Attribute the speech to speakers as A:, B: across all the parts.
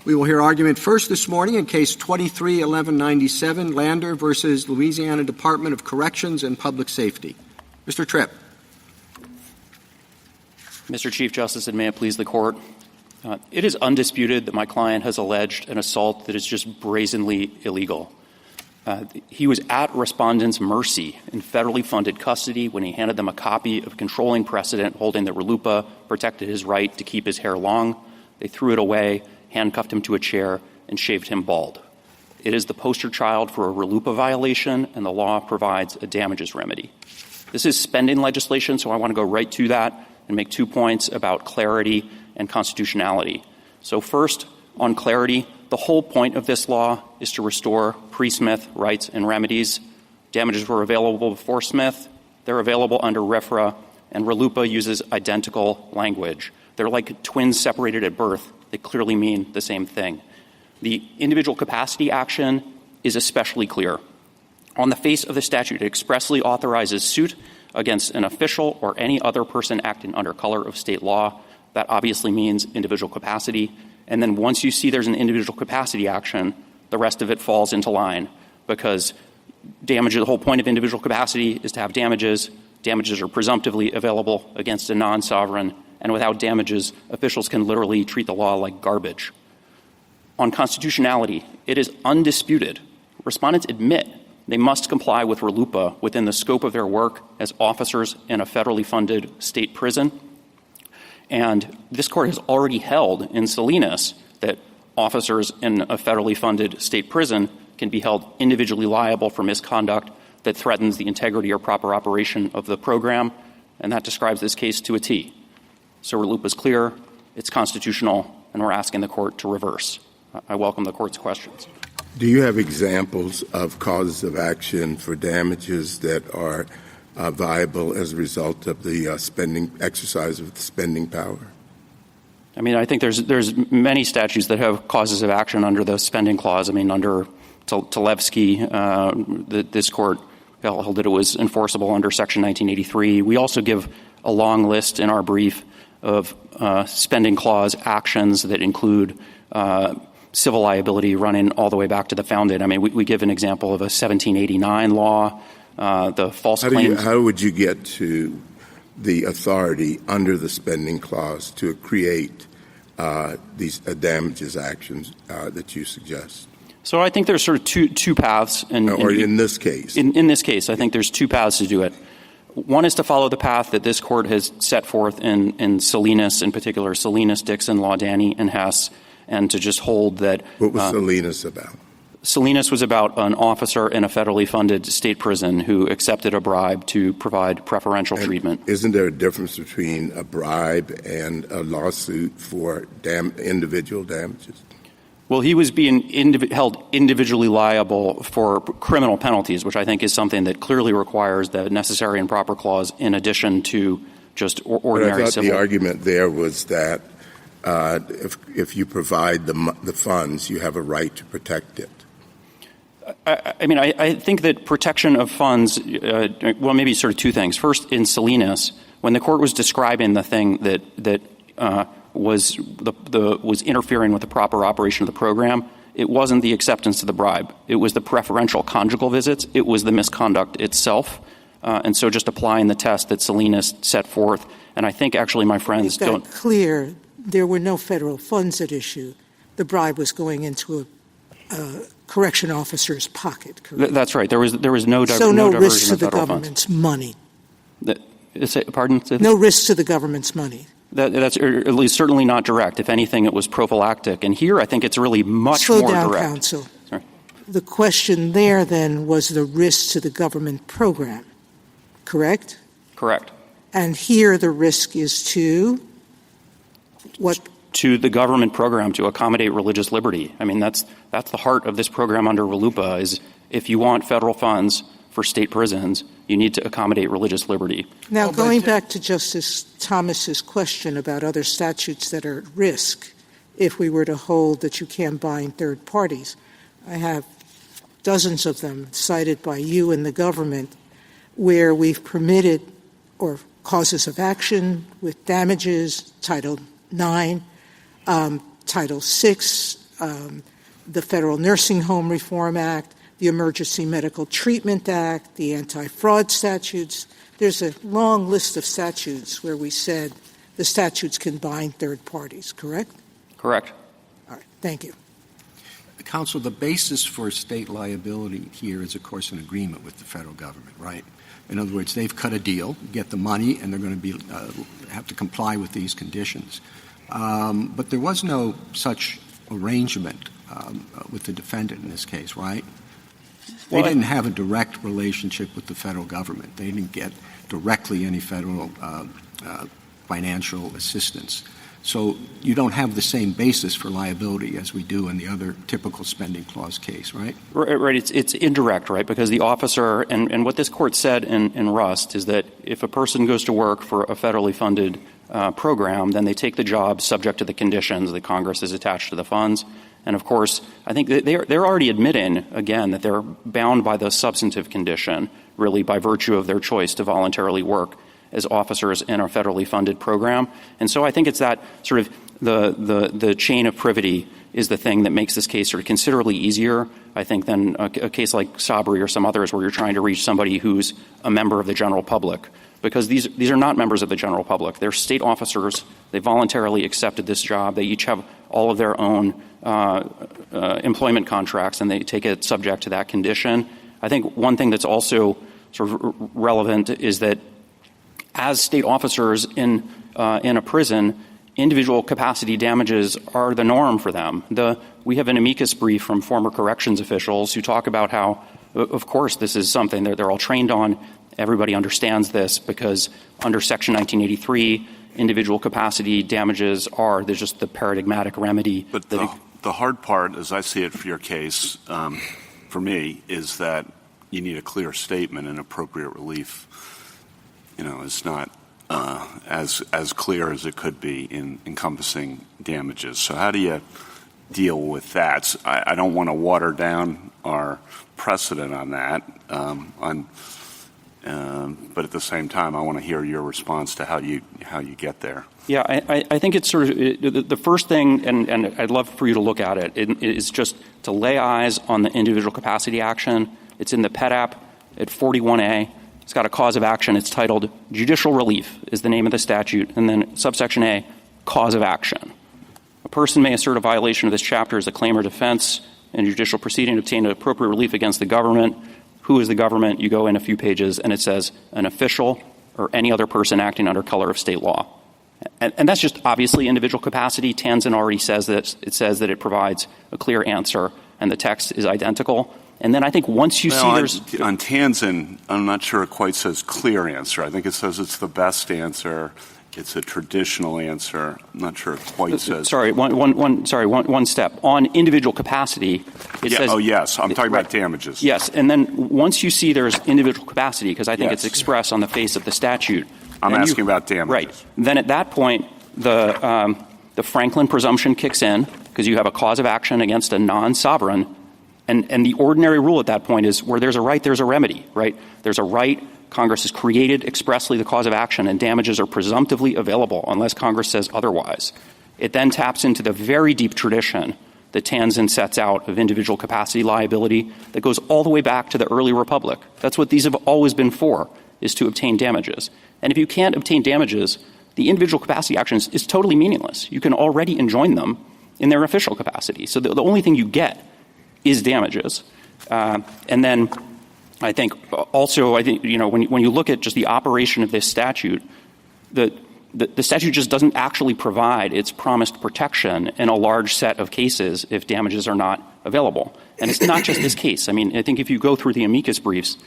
A: We will hear argument first this morning in Case 23-1197, Landor versus Louisiana Department of Corrections and Public Safety. Mr. Tripp.
B: Mr. Chief Justice, and may it please the Court, it is undisputed that my client has alleged an assault that is just brazenly illegal. He was at respondents' mercy in federally funded custody when he handed them a copy of controlling precedent holding that RLUIPA protected his right to keep his hair long. They threw it away, handcuffed him to a chair, and shaved him bald. It is the poster child for a RLUIPA violation, and the law provides a damages remedy. This is spending legislation, so I want to go right to that and make 2 points about clarity and constitutionality. So first, on clarity, the whole point of this law is to restore pre-Smith rights and remedies. Damages were available before Smith. They're available under RFRA, and RLUIPA uses identical language. They're like twins separated at birth. They clearly mean the same thing. The individual capacity action is especially clear. On the face of the statute, it expressly authorizes suit against an official or any other person acting under color of state law. That obviously means individual capacity. And then once you see there's an individual capacity action, the rest of it falls into line because damages, the whole point of individual capacity is to have damages. Damages are presumptively available against a non-sovereign, and without damages, officials can literally treat the law like garbage. On constitutionality, it is undisputed. Respondents admit they must comply with RLUIPA within the scope of their work as officers in a federally funded state prison. And this Court has already held in Salinas that officers in a federally funded state prison can be held individually liable for misconduct that threatens the integrity or proper operation of the program, and that describes this case to a T. So RLUIPA is clear, it's constitutional, and we're asking the Court to reverse. I welcome the Court's questions.
C: Do you have examples of causes of action for damages that are viable as a result of the exercise of the spending power?
B: I mean, I think there's many statutes that have causes of action under the spending clause. I mean, under Talevsky, this Court held that it was enforceable under Section 1983. We also give a long list in our brief of spending clause actions that include civil liability running all the way back to the founding. I mean, we give an example of a 1789 law, the false claims.
C: How would you get to the authority under the spending clause to create these damages actions that you suggest?
B: So I think there's sort of two paths.
C: In this case?
B: In this case, I think there's two paths to do it. One is to follow the path that this Court has set forth in Salinas, in particular Salinas, Dixon, Laudani, and Hess, and to just hold that.
C: What was Salinas about?
B: Salinas was about an officer in a federally funded state prison who accepted a bribe to provide preferential treatment.
C: Isn't there a difference between a bribe and a lawsuit for individual damages?
B: Well, he was being held individually liable for criminal penalties, which I think is something that clearly requires the necessary and proper clause in addition to just ordinary
C: but I thought
B: civil.
C: The argument there was that if you provide the funds, you have a right to protect it.
B: I think that protection of funds, maybe sort of two things. First, in Salinas, when the Court was describing the thing that was interfering with the proper operation of the program, it wasn't the acceptance of the bribe. It was the preferential conjugal visits. It was the misconduct itself. And so just applying the test that Salinas set forth, and I think actually my friends don't.
D: Make that clear, there were no federal funds at issue. The bribe was going into a correction officer's pocket, correct?
B: That's right. There was no
D: so
B: no
D: risk to the
B: funds.
D: government's money.
B: Pardon?
D: No risk to the government's money.
B: That's at least certainly not direct. If anything, it was prophylactic. And here I think it's really much more direct.
D: Slow down, counsel.
B: Sorry.
D: The question there then was the risk to the government program, correct?
B: Correct.
D: And here the risk is to what?
B: To the government program to accommodate religious liberty. I mean, that's the heart of this program under RLUIPA is if you want federal funds for state prisons, you need to accommodate religious liberty.
D: Now, going back to Justice Thomas's question about other statutes that are at risk, if we were to hold that you can't bind third parties, I have dozens of them cited by you and the government where we've permitted or causes of action with damages, Title IX, Title VI, the Federal Nursing Home Reform Act, the Emergency Medical Treatment Act, the anti-fraud statutes. There's a long list of statutes where we said the statutes can bind third parties, correct?
B: Correct.
D: All right. Thank you.
A: Counsel, the basis for state liability here is, of course, an agreement with the federal government, right? In other words, they've cut a deal, get the money, and they're going to have to comply with these conditions. But there was no such arrangement with the defendant in this case, right? They didn't have a direct relationship with the federal government. They didn't get directly any federal financial assistance. So you don't have the same basis for liability as we do in the other typical spending clause case, right?
B: Right. It's indirect, right? Because the officer, and what this court said in Rust is that if a person goes to work for a federally funded program, then they take the job subject to the conditions that Congress has attached to the funds. And, of course, I think they're already admitting, again, that they're bound by the substantive condition, really, by virtue of their choice to voluntarily work as officers in a federally funded program. And so I think it's that sort of the chain of privity is the thing that makes this case sort of considerably easier, I think, than a case like Sabri or some others where you're trying to reach somebody who's a member of the general public. Because these are not members of the general public. They're state officers. They voluntarily accepted this job. They each have all of their own employment contracts, and they take it subject to that condition. I think one thing that's also sort of relevant is that as state officers in a prison, individual capacity damages are the norm for them. We have an amicus brief from former corrections officials who talk about how, of course, this is something they're all trained on. Everybody understands this because under Section 1983, individual capacity damages there's just the paradigmatic remedy.
E: But the hard part, as I see it for your case, for me, is that you need a clear statement and appropriate relief. It's not as clear as it could be in encompassing damages. So how do you deal with that? I don't want to water down our precedent on that, but at the same time, I want to hear your response to how you get there.
B: Yeah, I think it's sort of the first thing, and I'd love for you to look at it, is just to lay eyes on the individual capacity action. It's in the PEDAP at 41A. It's got a cause of action. It's titled Judicial Relief is the name of the statute, and then subsection A, cause of action. A person may assert a violation of this chapter as a claim or defense in a judicial proceeding to obtain appropriate relief against the government. Who is the government? You go in a few pages, and it says an official or any other person acting under color of state law. And that's just obviously individual capacity. Tanzan already says that it provides a clear answer, and the text is identical. And then I think once you see there's
E: on Tanzan, I'm not sure it quite says clear answer. I think it says it's the best answer. It's a traditional answer. I'm not sure it quite says.
B: Sorry, one step. On individual capacity, it says.
E: Oh, yes. I'm talking about damages.
B: Yes. And then once you see there's individual capacity, because I think it's expressed on the face of the statute.
E: I'm asking about damages.
B: Right. Then at that point, the Franklin presumption kicks in because you have a cause of action against a non-sovereign. And the ordinary rule at that point is where there's a right, there's a remedy, right? There's a right. Congress has created expressly the cause of action, and damages are presumptively available unless Congress says otherwise. It then taps into the very deep tradition that Tanzan sets out of individual capacity liability that goes all the way back to the early republic. That's what these have always been for, is to obtain damages. And if you can't obtain damages, the individual capacity action is totally meaningless. You can already enjoin them in their official capacity. So the only thing you get is damages. And then I think also, when you look at just the operation of this statute, the statute just doesn't actually provide its promised protection in a large set of cases if damages are not available. And it's not just this case. I mean, I think if you go through the amicus briefs,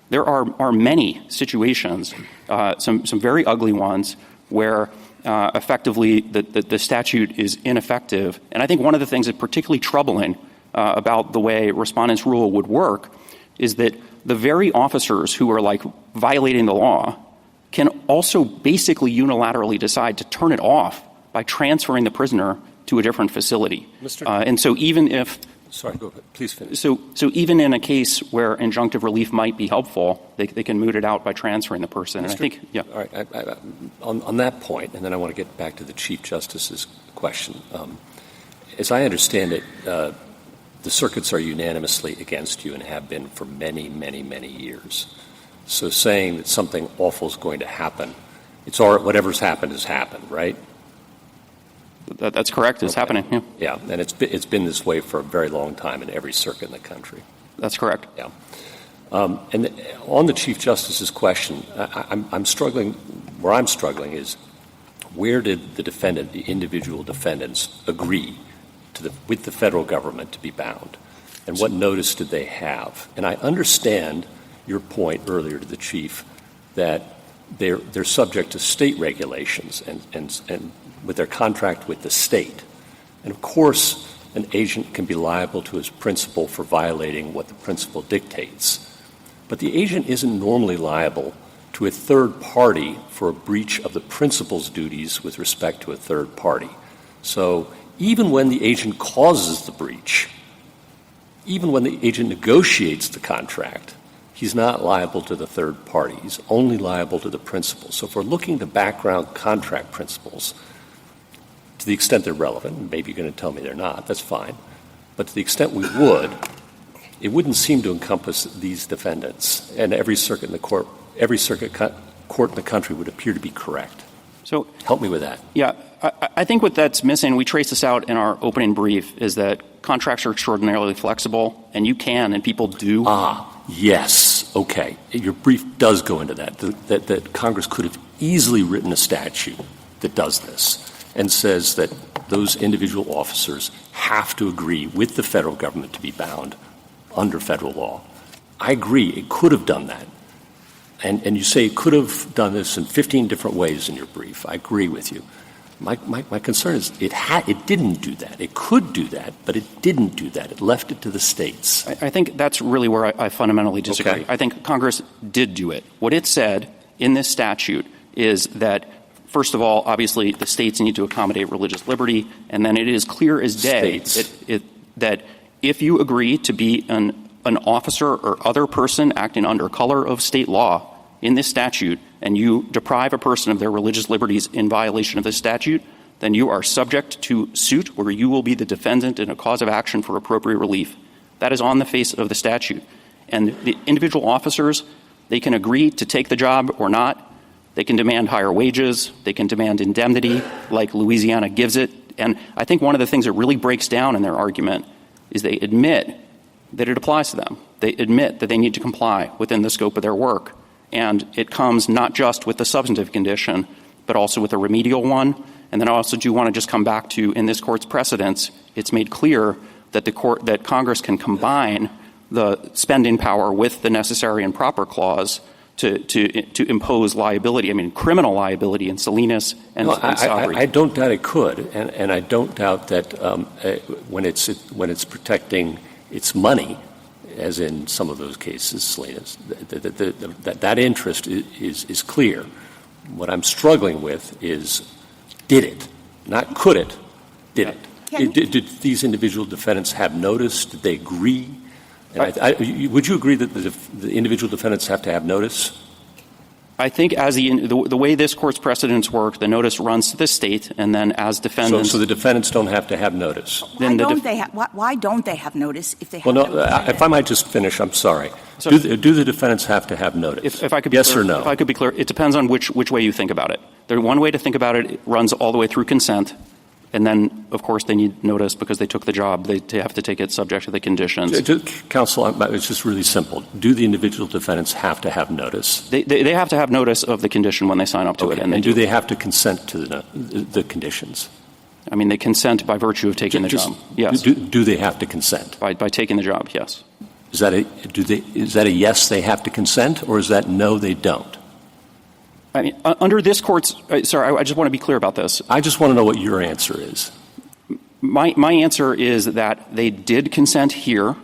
B: there are many situations, some very ugly ones, where effectively the statute is ineffective. And I think one of the things that's particularly troubling about the way respondents' rule would work is that the very officers who are violating the law can also basically unilaterally decide to turn it off by transferring the prisoner to a different facility. And so even if
F: Sorry, go ahead. Please finish.
B: So even in a case where injunctive relief might be helpful, they can moot it out by transferring the person. And I think, yeah.
F: All right. On that point, and then I want to get back to the Chief Justice's question. as I understand it, the circuits are unanimously against you and have been for many, many, many years. So saying that something awful is going to happen, it's all whatever's happened has happened, right?
B: That's correct. It's happening. Yeah.
F: Yeah, and it's been this way for a very long time in every circuit in the country.
B: That's correct.
F: Yeah. And on the Chief Justice's question, I'm struggling. Where I'm struggling is where did the individual defendants, agree with the federal government to be bound, and what notice did they have? And I understand your point earlier to the Chief that they're subject to state regulations and with their contract with the state. And of course, an agent can be liable to his principal for violating what the principal dictates. But the agent isn't normally liable to a third party for a breach of the principal's duties with respect to a third party. So even when the agent causes the breach, even when the agent negotiates the contract, he's not liable to the third party. He's only liable to the principal. So if we're looking at background contract principles, to the extent they're relevant, maybe you're going to tell me they're not, that's fine. But to the extent we would, it wouldn't seem to encompass these defendants. And every circuit court in the country would appear to be correct.
B: So
F: help me with that.
B: Yeah, I think what that's missing, we trace this out in our opening brief, is that contracts are extraordinarily flexible, and you can, and people do.
F: Yes. Okay. Your brief does go into that, that Congress could have easily written a statute that does this and says that those individual officers have to agree with the federal government to be bound under federal law. I agree. It could have done that. And you say it could have done this in 15 different ways in your brief. I agree with you. My concern is it didn't do that. It could do that, but it didn't do that. It left it to the states.
B: I think that's really where I fundamentally disagree.
F: Okay.
B: I think Congress did do it. What it said in this statute is that, first of all, obviously the states need to accommodate religious liberty, and then it is clear as day that if you agree to be an officer or other person acting under color of state law in this statute, and you deprive a person of their religious liberties in violation of this statute, then you are subject to suit where you will be the defendant in a cause of action for appropriate relief. That is on the face of the statute. And the individual officers, they can agree to take the job or not. They can demand higher wages. They can demand indemnity like Louisiana gives it. And I think one of the things that really breaks down in their argument is they admit that it applies to them. They admit that they need to comply within the scope of their work. And it comes not just with the substantive condition, but also with a remedial one. And then I also do want to just come back to, in this Court's precedents, it's made clear that that Congress can combine the spending power with the necessary and proper clause to impose liability. I mean, criminal liability in Salinas and Sabri.
F: I don't doubt it could, and I don't doubt that when it's protecting its money, as in some of those cases, Salinas, that interest is clear. What I'm struggling with is, did it? Not could it, did it? Did these individual defendants have notice? Did they agree? And would you agree that the individual defendants have to have notice?
B: I think as the way this Court's precedents work, the notice runs to the state, and then as defendants...
F: So the defendants don't have to have notice?
G: Why don't they have notice if they have
F: if I might just finish, I'm sorry. So, do the defendants have to have notice?
B: If I could be
F: yes
B: clear,
F: or no?
B: If I could be clear, it depends on which way you think about it. One way to think about it runs all the way through consent, and then, of course, they need notice because they took the job. They have to take it subject to the conditions.
F: Counsel, it's just really simple. Do the individual defendants have to have notice?
B: They have to have notice of the condition when they sign up to it.
F: And do they have to consent to the conditions?
B: I mean, they consent by virtue of taking the job. Yes.
F: Do they have to consent?
B: By taking the job, yes.
F: Is that a yes, they have to consent, or is that no, they don't?
B: I mean, under this Court's sorry, I just want to be clear about this.
F: I just want to know what your answer is.
B: My answer is that they did consent here,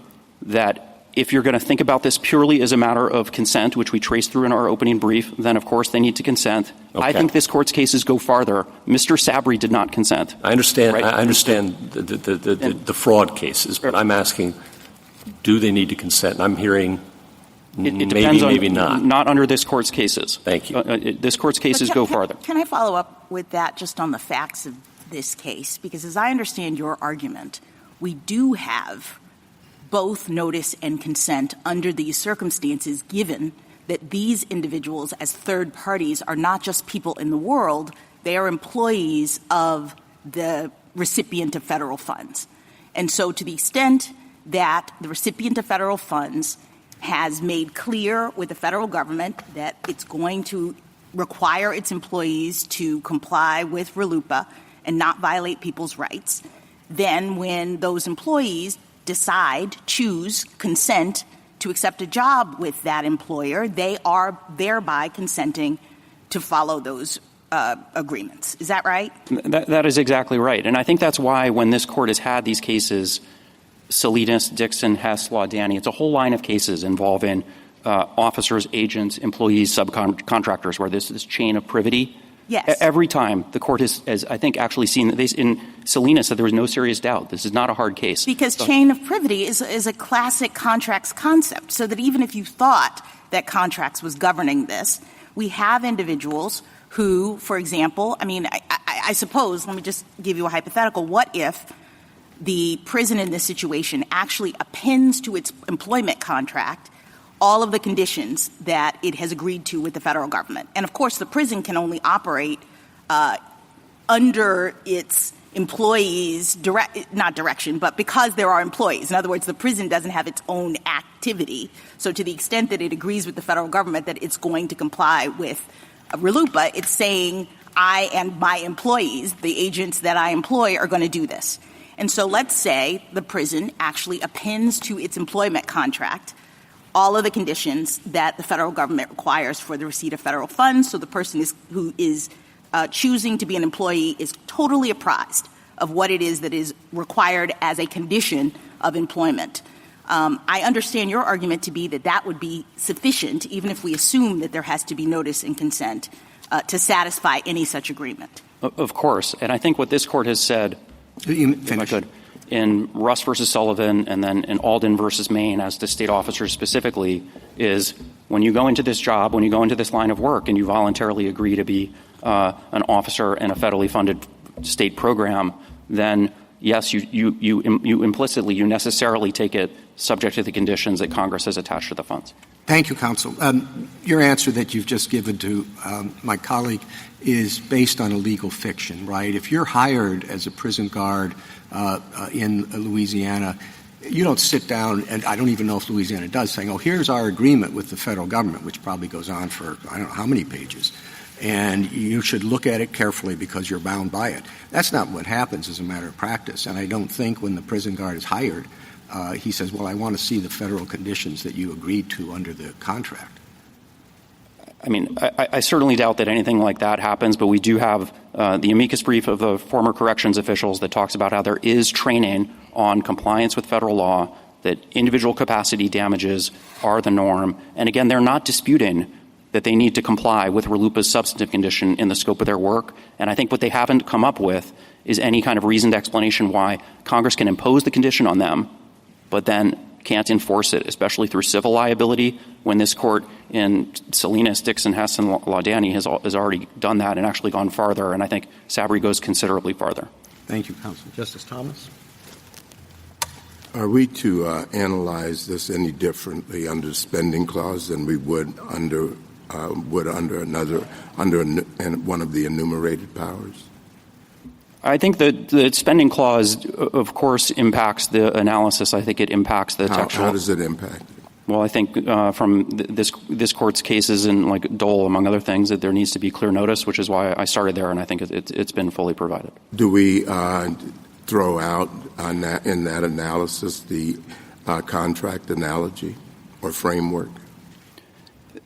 B: that if you're going to think about this purely as a matter of consent, which we trace through in our opening brief, then, of course, they need to consent. Okay. I think this Court's cases go farther. Mr. Sabri did not consent.
F: I understand.
B: Right?
F: I understand the fraud cases, but I'm asking, do they need to consent? And I'm hearing
B: it depends
F: maybe not.
B: Not under this Court's cases.
F: Thank you.
B: This Court's cases go farther.
G: Can I follow up with that just on the facts of this case? Because as I understand your argument, we do have both notice and consent under these circumstances, given that these individuals as third parties are not just people in the world, they are employees of the recipient of federal funds. And so to the extent that the recipient of federal funds has made clear with the federal government that it's going to require its employees to comply with RLUIPA and not violate people's rights, then when those employees choose, consent to accept a job with that employer, they are thereby consenting to follow those agreements. Is that right?
B: That is exactly right. And I think that's why when this court has had these cases, Salinas, Dixon, Hess, Laudani, it's a whole line of cases involving officers, agents, employees, subcontractors, where there's this chain of privity.
G: Yes.
B: Every time the court has I think, actually seen that in Salinas that there was no serious doubt. This is not a hard case.
G: Because chain of privity is a classic contracts concept, so that even if you thought that contracts was governing this, we have individuals who, for example, I suppose, let me just give you a hypothetical. What if the prison in this situation actually appends to its employment contract all of the conditions that it has agreed to with the federal government? And, of course, the prison can only operate under its employees' not direction, but because there are employees. In other words, the prison doesn't have its own activity. So to the extent that it agrees with the federal government that it's going to comply with RLUIPA, it's saying I and my employees, the agents that I employ, are going to do this. And so let's say the prison actually appends to its employment contract all of the conditions that the federal government requires for the receipt of federal funds, so the person who is choosing to be an employee is totally apprised of what it is that is required as a condition of employment. I understand your argument to be that would be sufficient, even if we assume that there has to be notice and consent to satisfy any such agreement.
B: Of course. And I think what this court has said, if I could, in Russ versus Sullivan and then in Alden versus Maine as to state officers specifically, is when you go into this job, when you go into this line of work and you voluntarily agree to be an officer in a federally funded state program, then yes, you implicitly, you necessarily take it subject to the conditions that Congress has attached to the funds.
A: Thank you, counsel. Your answer that you've just given to my colleague is based on a legal fiction, right? If you're hired as a prison guard in Louisiana, you don't sit down, and I don't even know if Louisiana does, saying, oh, here's our agreement with the federal government, which probably goes on for I don't know how many pages, and you should look at it carefully because you're bound by it. That's not what happens as a matter of practice, and I don't think when the prison guard is hired, he says, well, I want to see the federal conditions that you agreed to under the contract.
B: I mean, I certainly doubt that anything like that happens, but we do have the amicus brief of the former corrections officials that talks about how there is training on compliance with federal law, that individual capacity damages are the norm. And again, they're not disputing that they need to comply with RLUIPA's substantive condition in the scope of their work. And I think what they haven't come up with is any kind of reasoned explanation why Congress can impose the condition on them, but then can't enforce it, especially through civil liability, when this court in Salinas, Dixon, Hess, and Laudani has already done that and actually gone farther. And I think Sabry goes considerably farther.
A: Thank you, counsel. Justice Thomas?
C: Are we to analyze this any differently under the spending clause than we would under one of the enumerated powers?
B: I think that the spending clause, of course, impacts the analysis. I think it impacts the textual.
C: How does it impact?
B: Well, I think from this court's cases and like Dole, among other things, that there needs to be clear notice, which is why I started there, and I think it's been fully provided.
C: Do we throw out in that analysis the contract analogy or framework?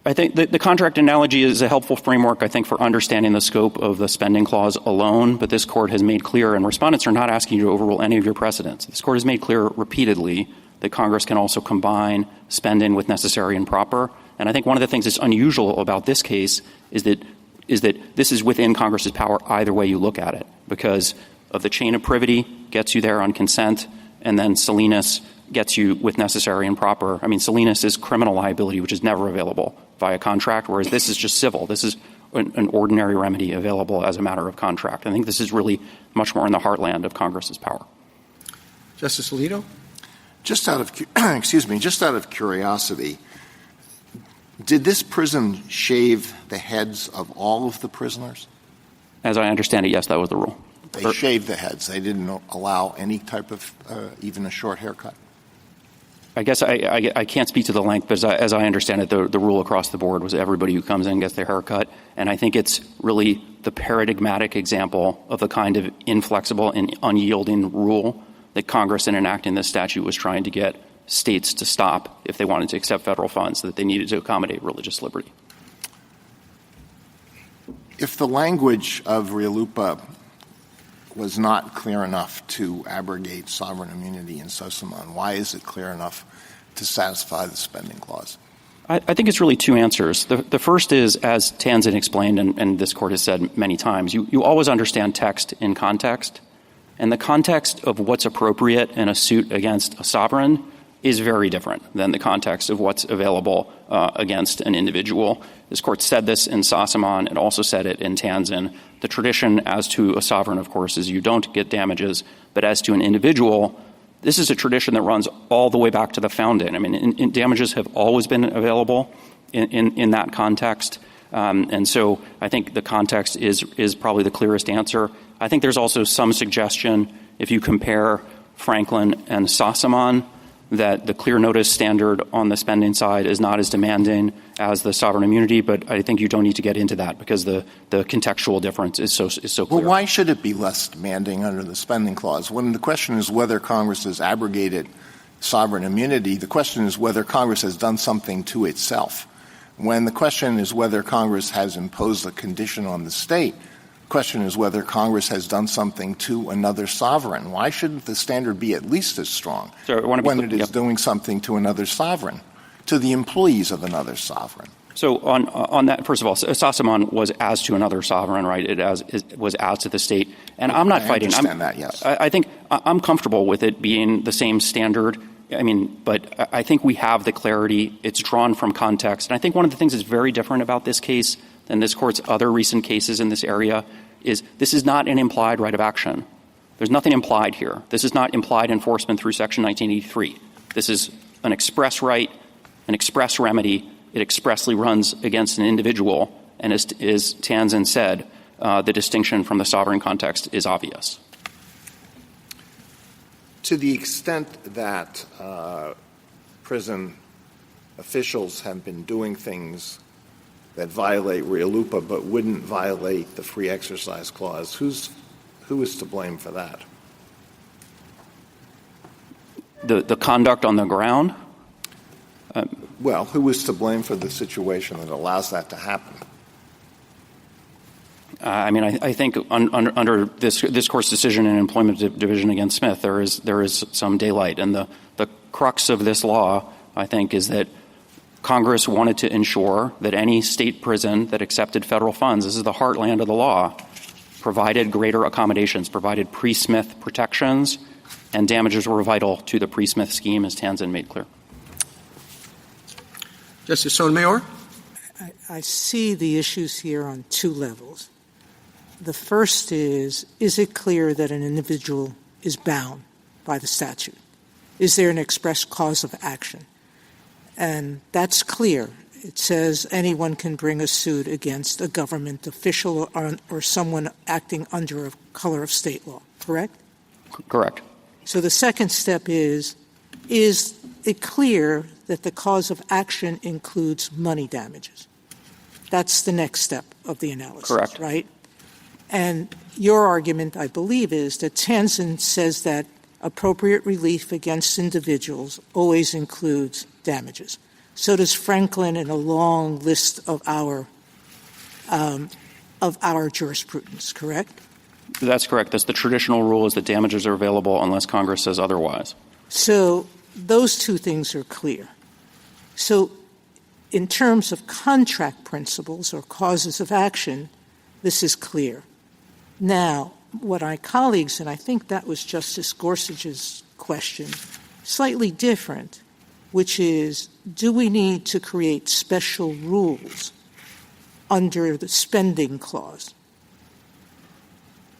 B: I think the contract analogy is a helpful framework, I think, for understanding the scope of the spending clause alone. But this court has made clear, and respondents are not asking you to overrule any of your precedents. This court has made clear repeatedly that Congress can also combine spending with necessary and proper. And I think one of the things that's unusual about this case is that this is within Congress's power either way you look at it, because of the chain of privity gets you there on consent, and then Salinas gets you with necessary and proper. I mean, Salinas is criminal liability, which is never available via contract, whereas this is just civil. This is an ordinary remedy available as a matter of contract. I think this is really much more in the heartland of Congress's power.
A: Justice Alito?
H: Just out of curiosity, did this prison shave the heads of all of the prisoners?
B: As I understand it, yes, that was the rule.
H: They shaved the heads. They didn't allow any type of even a short haircut.
B: I guess I can't speak to the length, but as I understand it, the rule across the board was everybody who comes in gets their haircut. And I think it's really the paradigmatic example of the kind of inflexible and unyielding rule that Congress, in enacting this statute, was trying to get states to stop if they wanted to accept federal funds, that they needed to accommodate religious liberty.
H: If the language of RLUIPA was not clear enough to abrogate sovereign immunity in Sosamon, why is it clear enough to satisfy the spending clause?
B: I think it's really two answers. The first is, as Tanzin explained, and this Court has said many times, you always understand text in context. And the context of what's appropriate in a suit against a sovereign is very different than the context of what's available against an individual. This Court said this in Sosamon. It also said it in Tanzin. The tradition as to a sovereign, of course, is you don't get damages. But as to an individual, this is a tradition that runs all the way back to the founding. I mean, damages have always been available in that context. And so I think the context is probably the clearest answer. I think there's also some suggestion, if you compare Franklin and Sosamon, that the clear notice standard on the spending side is not as demanding as the sovereign immunity, but I think you don't need to get into that because the contextual difference is so clear.
H: Well, why should it be less demanding under the spending clause? When the question is whether Congress has abrogated sovereign immunity, the question is whether Congress has done something to itself. When the question is whether Congress has imposed a condition on the state, the question is whether Congress has done something to another sovereign. Why shouldn't the standard be at least as strong when it is doing something to another sovereign, to the employees of another sovereign?
B: So on that, first of all, Sosamon was as to another sovereign, right? It was as to the state. And I'm not fighting.
H: I understand that, yes.
B: I think I'm comfortable with it being the same standard. I mean, but I think we have the clarity. It's drawn from context. And I think one of the things that's very different about this case than this Court's other recent cases in this area is this is not an implied right of action. There's nothing implied here. This is not implied enforcement through Section 1983. This is an express right, an express remedy. It expressly runs against an individual. And as Tanzin said, the distinction from the sovereign context is obvious.
H: To the extent that prison officials have been doing things that violate RLUIPA but wouldn't violate the free exercise clause, who is to blame for that?
B: The conduct on the ground?
H: Well, who is to blame for the situation that allows that to happen?
B: I mean, I think under this Court's decision in Employment Division against Smith, there is some daylight. And the crux of this law, I think, is that Congress wanted to ensure that any state prison that accepted federal funds, this is the heartland of the law, provided greater accommodations, provided pre-Smith protections, and damages were vital to the pre-Smith scheme, as Tanzin made clear.
A: Justice Sotomayor?
D: I see the issues here on two levels. The first is it clear that an individual is bound by the statute? Is there an express cause of action? And that's clear. It says anyone can bring a suit against a government official or someone acting under a color of state law, correct?
B: Correct.
D: So the second step is it clear that the cause of action includes money damages? That's the next step of the analysis,
B: correct.
D: Right? And your argument, I believe, is that Tanzin says that appropriate relief against individuals always includes damages. So does Franklin in a long list of our jurisprudence, correct?
B: That's correct. That's the traditional rule, is that damages are available unless Congress says otherwise.
D: So those two things are clear. So in terms of contract principles or causes of action, this is clear. Now, what our colleagues, and I think that was Justice Gorsuch's question, slightly different, which is, do we need to create special rules under the spending clause.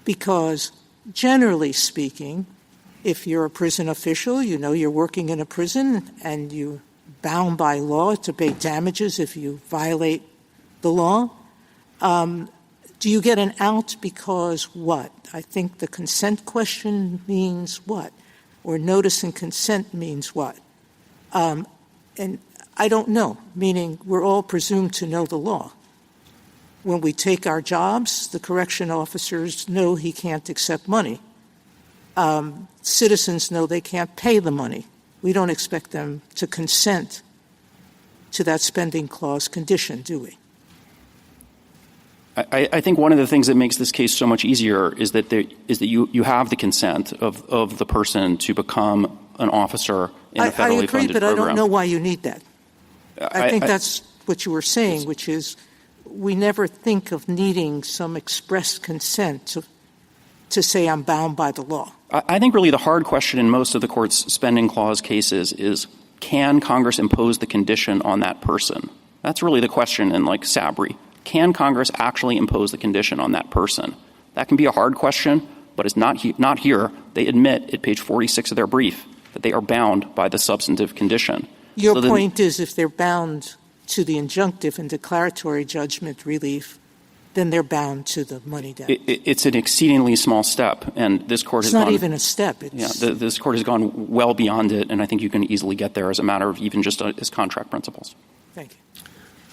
D: Because generally speaking, if you're a prison official, you know you're working in a prison and you're bound by law to pay damages if you violate the law. Do you get an out because what? I think the consent question means what? Or notice and consent means what? And I don't know, meaning we're all presumed to know the law. When we take our jobs, the correction officers know he can't accept money. Citizens know they can't pay the money. We don't expect them to consent to that spending clause condition, do we?
B: I think one of the things that makes this case so much easier is that you have the consent of the person to become an officer in a federally funded program.
D: I agree, but I don't know why you need that. I think that's what you were saying, which is we never think of needing some express consent to say I'm bound by the law.
B: I think really the hard question in most of the court's spending clause cases is, can Congress impose the condition on that person? That's really the question in, like, Sabry. Can Congress actually impose the condition on that person? That can be a hard question, but it's not here. They admit at page 46 of their brief that they are bound by the substantive condition.
D: Your point is if they're bound to the injunctive and declaratory judgment relief, then they're bound to the money debt.
B: It's an exceedingly small step, and this court has gone—
D: It's not even a step.
B: This court has gone well beyond it, and I think you can easily get there as a matter of even just as contract principles.
D: Thank you.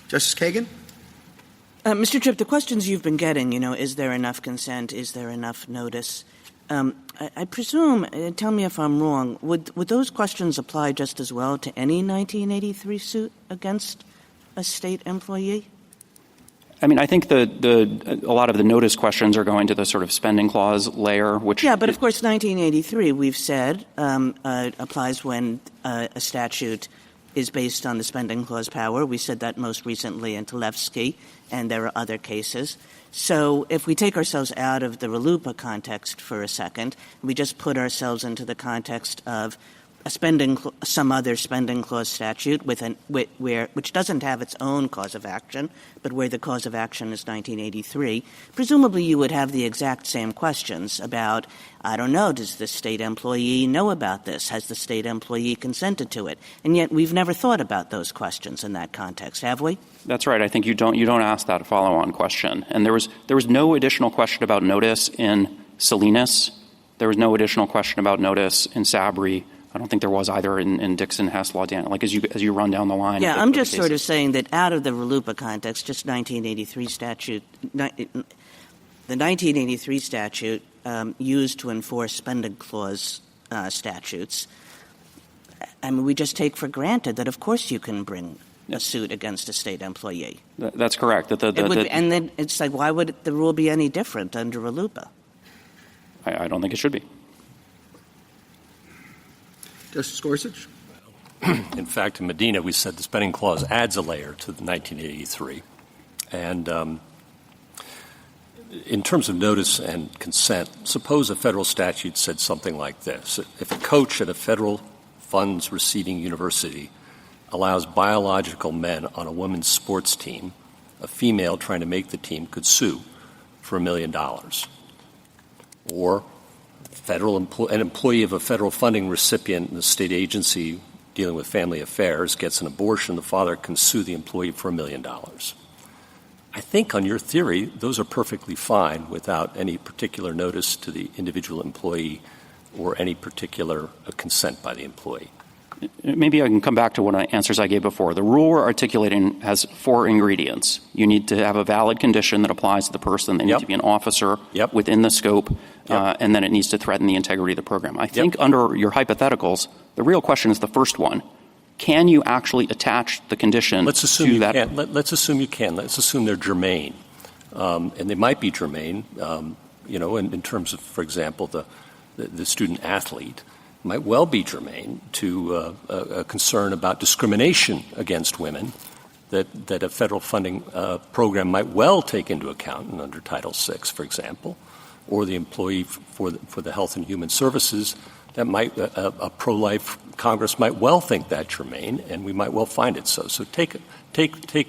A: Justice Kagan?
I: Mr. Tripp, the questions you've been getting, is there enough consent? Is there enough notice? I presume, tell me if I'm wrong, would those questions apply just as well to any 1983 suit against a state employee?
B: I mean, I think a lot of the notice questions are going to the sort of spending clause layer, which—
I: Yeah, but of course 1983, we've said, applies when a statute is based on the spending clause power. We said that most recently in Tlefsky, and there are other cases. So if we take ourselves out of the RLUIPA context for a second, we just put ourselves into the context of some other spending clause statute which doesn't have its own cause of action, but where the cause of action is 1983, presumably you would have the exact same questions about, I don't know, does the state employee know about this? Has the state employee consented to it? And yet we've never thought about those questions in that context, have we?
B: That's right. I think you don't ask that follow-on question. And there was no additional question about notice in Salinas. There was no additional question about notice in Sabry. I don't think there was either in Dixon, Hess, Law, Dan. Like as you run down the line.
I: Yeah, I'm just sort of saying that out of the RLUIPA context, just 1983 statute, the 1983 statute used to enforce spending clause statutes. I mean, we just take for granted that of course you can bring a suit against a state employee.
B: That's correct.
I: And then it's like, why would the rule be any different under RLUIPA?
B: I don't think it should be.
A: Justice Gorsuch?
F: In fact, in Medina, we said the spending clause adds a layer to the 1983. And in terms of notice and consent, suppose a federal statute said something like this. If a coach at a federal funds receiving university allows biological men on a women's sports team, a female trying to make the team could sue for $1 million. Or an employee of a federal funding recipient in a state agency dealing with family affairs gets an abortion, the father can sue the employee for $1 million. I think on your theory, those are perfectly fine without any particular notice to the individual employee or any particular consent by the employee.
B: Maybe I can come back to one of the answers I gave before. The rule we're articulating has 4 ingredients. You need to have a valid condition that applies to the person. They need to be an officer within the scope, and then it needs to threaten the integrity of the program. I think under your hypotheticals, the real question is the first one. Can you actually attach the condition to that?
F: Let's assume you can. Let's assume they're germane. And they might be germane, in terms of, for example, the student-athlete. Might well be germane to a concern about discrimination against women that a federal funding program might well take into account under Title VI, for example, or the employee for the Health and Human Services. That might a pro-life Congress might well think that germane, and we might well find it so. So take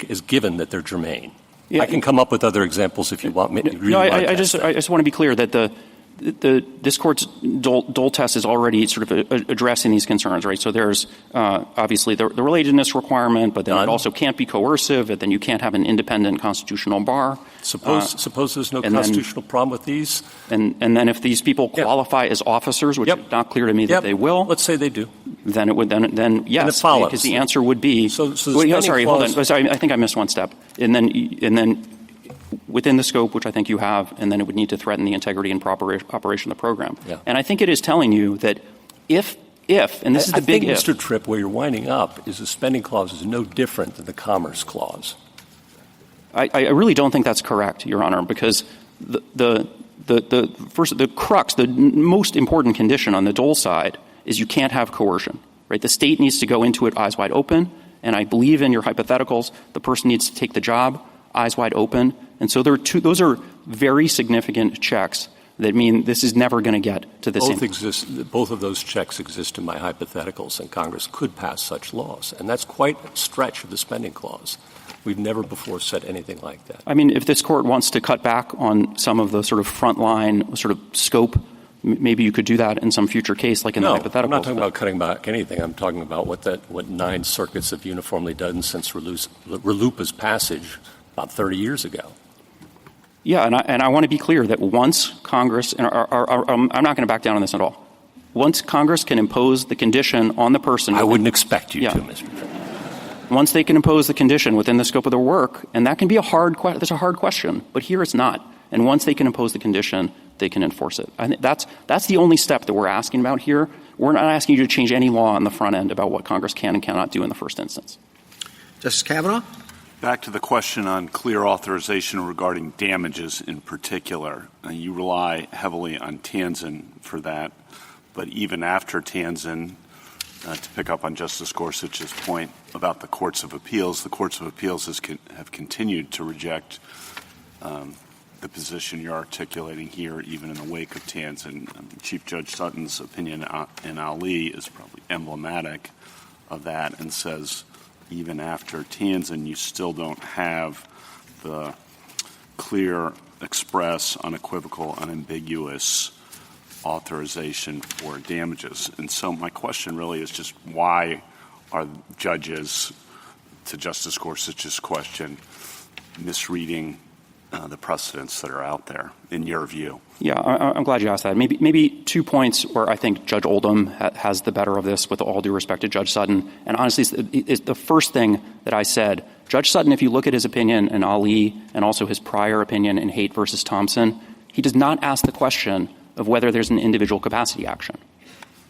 F: as given that they're germane. Yeah. I can come up with other examples if you want me.
B: I just want to be clear that this court's Dole test is already sort of addressing these concerns, right? So there's obviously the relatedness requirement, but then it also can't be coercive, and then you can't have an independent constitutional bar.
F: Suppose there's no constitutional problem with these?
B: And then if these people qualify as officers, which is not clear to me that they will.
F: Let's say they do.
B: Then it would then yes,
F: and it follows.
B: Because the answer would be
F: hold
B: on. Sorry, I think I missed one step. And then within the scope, which I think you have, and then it would need to threaten the integrity and proper operation of the program.
F: Yeah.
B: And I think it is telling you that if and this is the big if.
F: Mr. Tripp, where you're winding up is the spending clause is no different than the Commerce Clause.
B: I really don't think that's correct, Your Honor, because the crux, the most important condition on the Dole side is you can't have coercion, right? The state needs to go into it eyes wide open, and I believe in your hypotheticals, the person needs to take the job eyes wide open. And so those are very significant checks that mean this is never going to get to the same.
F: Both of those checks exist in my hypotheticals, and Congress could pass such laws. And that's quite a stretch of the spending clause. We've never before said anything like that.
B: I mean, if this court wants to cut back on some of the sort of frontline sort of scope, maybe you could do that in some future case, like in the hypotheticals.
F: I'm not talking about cutting back anything. I'm talking about what 9 circuits have uniformly done since RLUIPA's passage about 30 years ago.
B: Yeah, and I want to be clear that once Congress, and I'm not going to back down on this at all. Once Congress can impose the condition on the person.
F: I wouldn't expect you to, Mr. Chairman.
B: Once they can impose the condition within the scope of their work, and that can be that's a hard question, but here it's not. And once they can impose the condition, they can enforce it. I think that's the only step that we're asking about here. We're not asking you to change any law on the front end about what Congress can and cannot do in the first instance.
A: Justice Kavanaugh?
E: Back to the question on clear authorization regarding damages in particular. You rely heavily on Tanzen for that, but even after Tanzen, to pick up on Justice Gorsuch's point about the courts of appeals, the courts of appeals have continued to reject the position you're articulating here, even in the wake of Tanzen. Chief Judge Sutton's opinion in Ali is probably emblematic of that and says, even after Tanzen, you still don't have the clear, express, unequivocal, unambiguous authorization for damages. And so my question really is just why are judges, to Justice Gorsuch's question, misreading the precedents that are out there, in your view?
B: Yeah, I'm glad you asked that. Maybe 2 points where I think Judge Oldham has the better of this, with all due respect to Judge Sutton. And honestly, it's the first thing that I said. Judge Sutton, if you look at his opinion in Ali and also his prior opinion in Haight versus Thompson, he does not ask the question of whether there's an individual capacity action.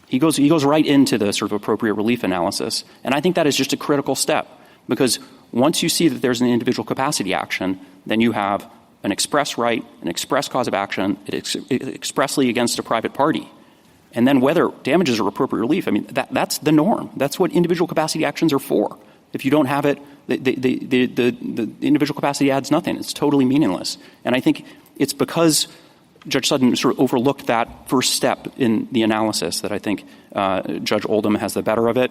B: He goes right into the sort of appropriate relief analysis. And I think that is just a critical step, because once you see that there's an individual capacity action, then you have an express right, an express cause of action, expressly against a private party. And then whether damages are appropriate relief, I mean, that's the norm. That's what individual capacity actions are for. If you don't have it, the individual capacity adds nothing. It's totally meaningless. And I think it's because Judge Sutton sort of overlooked that first step in the analysis that I think Judge Oldham has the better of it.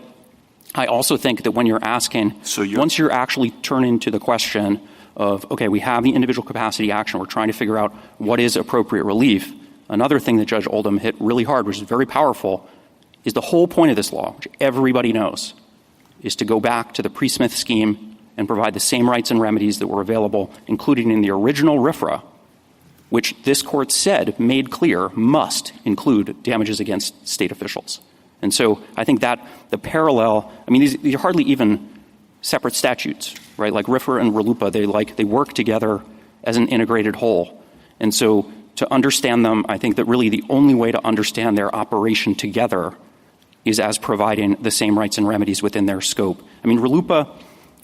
B: I also think that when you're asking, once you're actually turning to the question of, okay, we have the individual capacity action, we're trying to figure out what is appropriate relief, another thing that Judge Oldham hit really hard, which is very powerful, is the whole point of this law, which everybody knows, is to go back to the pre-Smith scheme and provide the same rights and remedies that were available, including in the original RFRA, which this court said, made clear, must include damages against state officials. And so I think that the parallel, I mean, these are hardly even separate statutes, right? Like RFRA and RLUIPA, they work together as an integrated whole. And so to understand them, I think that really the only way to understand their operation together is as providing the same rights and remedies within their scope. I mean, RLUIPA,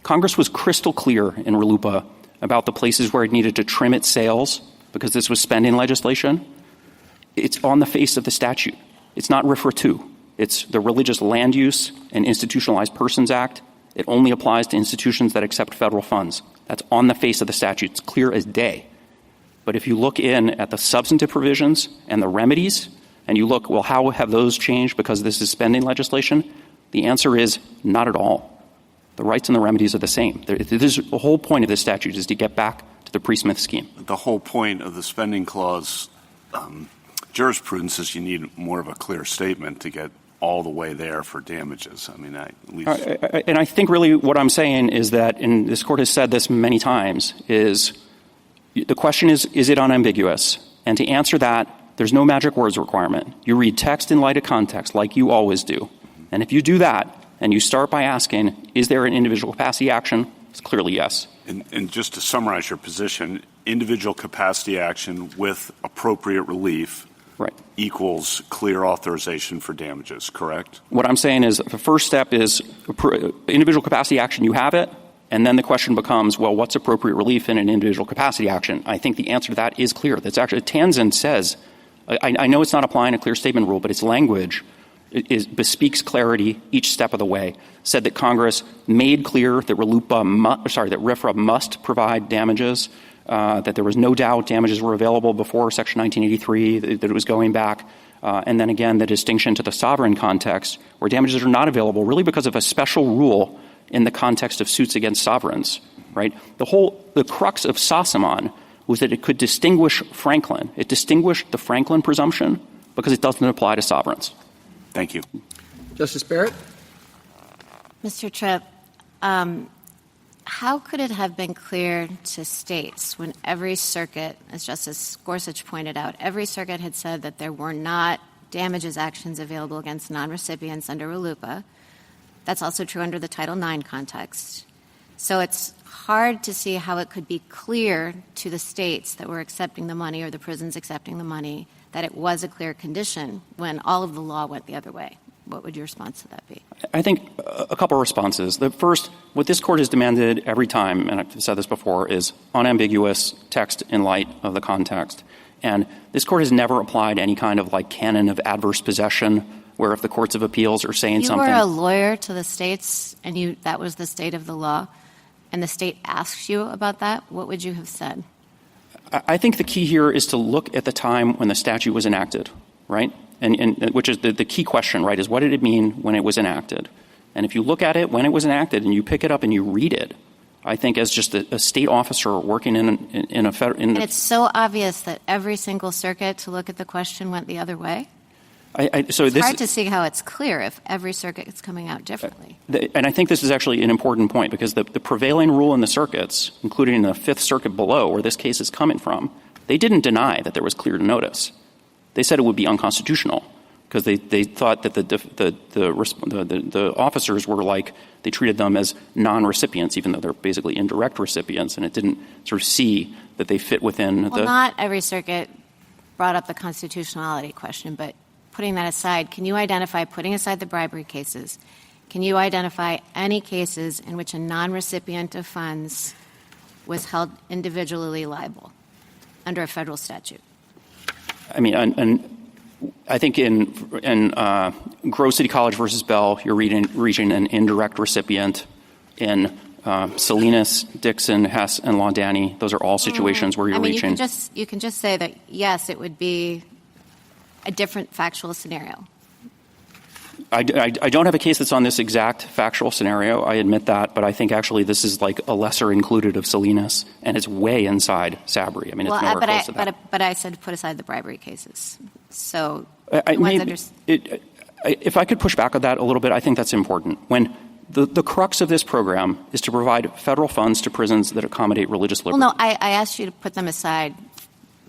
B: Congress was crystal clear in RLUIPA about the places where it needed to trim its sails because this was spending legislation. It's on the face of the statute. It's not RFRA 2. It's the Religious Land Use and Institutionalized Persons Act. It only applies to institutions that accept federal funds. That's on the face of the statute. It's clear as day. But if you look in at the substantive provisions and the remedies, and you look, well, how have those changed because this is spending legislation? The answer is not at all. The rights and the remedies are the same. The whole point of this statute is to get back to the pre-Smith scheme.
E: The whole point of the spending clause jurisprudence is you need more of a clear statement to get all the way there for damages. I mean, at least.
B: And I think really what I'm saying is that, and this Court has said this many times, is the question is it unambiguous? And to answer that, there's no magic words requirement. You read text in light of context like you always do. And if you do that and you start by asking, is there an individual capacity action? It's clearly yes.
E: And just to summarize your position, individual capacity action with appropriate relief equals clear authorization for damages, correct?
B: What I'm saying is the first step is individual capacity action, you have it, and then the question becomes, well, what's appropriate relief in an individual capacity action? I think the answer to that is clear. That's actually, Tanzan says, I know it's not applying a clear statement rule, but its language bespeaks clarity each step of the way, said that Congress made clear that RFRA must provide damages, that there was no doubt damages were available before Section 1983, that it was going back, and then again the distinction to the sovereign context where damages are not available really because of a special rule in the context of suits against sovereigns, right? The crux of Sassamon was that it could distinguish Franklin. It distinguished the Franklin presumption because it doesn't apply to sovereigns.
E: Thank you.
A: Justice Barrett?
J: Mr. Tripp, how could it have been clear to states when every circuit, as Justice Gorsuch pointed out, every circuit had said that there were not damages actions available against non-recipients under RLUIPA? That's also true under the Title IX context. So it's hard to see how it could be clear to the states that were accepting the money or the prisons accepting the money that it was a clear condition when all of the law went the other way. What would your response to that be?
B: I think a couple of responses. The first, what this Court has demanded every time, and I've said this before, is unambiguous text in light of the context. And this Court has never applied any kind of canon of adverse possession where if the courts of appeals are saying something.
J: You were a lawyer to the states and that was the state of the law, and the state asks you about that, what would you have said?
B: I think the key here is to look at the time when the statute was enacted, right? And which is the key question, right, is what did it mean when it was enacted? And if you look at it when it was enacted and you pick it up and you read it, I think as just a state officer working in a federal...
J: And it's so obvious that every single circuit to look at the question went the other way? It's hard to see how it's clear if every circuit is coming out differently.
B: And I think this is actually an important point because the prevailing rule in the circuits, including the Fifth Circuit below where this case is coming from, they didn't deny that there was clear notice. They said it would be unconstitutional because they thought that the officers were they treated them as non-recipients even though they're basically indirect recipients, and it didn't sort of see that they fit within
J: not every circuit brought up the constitutionality question, but putting that aside, can you identify, putting aside the bribery cases, can you identify any cases in which a non-recipient of funds was held individually liable under a federal statute?
B: I mean, and I think in Grove City College versus Bell, you're reaching an indirect recipient. In Salinas, Dixon, Hess, and Laudani, those are all situations where you're reaching.
J: You can just say that, yes, it would be a different factual scenario.
B: I don't have a case that's on this exact factual scenario. I admit that, but I think actually this is a lesser included of Salinas, and it's way inside Sabry. I mean, it's nowhere close to that.
J: But I said put aside the bribery cases. So
B: if I could push back on that a little bit, I think that's important. When the crux of this program is to provide federal funds to prisons that accommodate religious liberty.
J: Well, no, I asked you to put them aside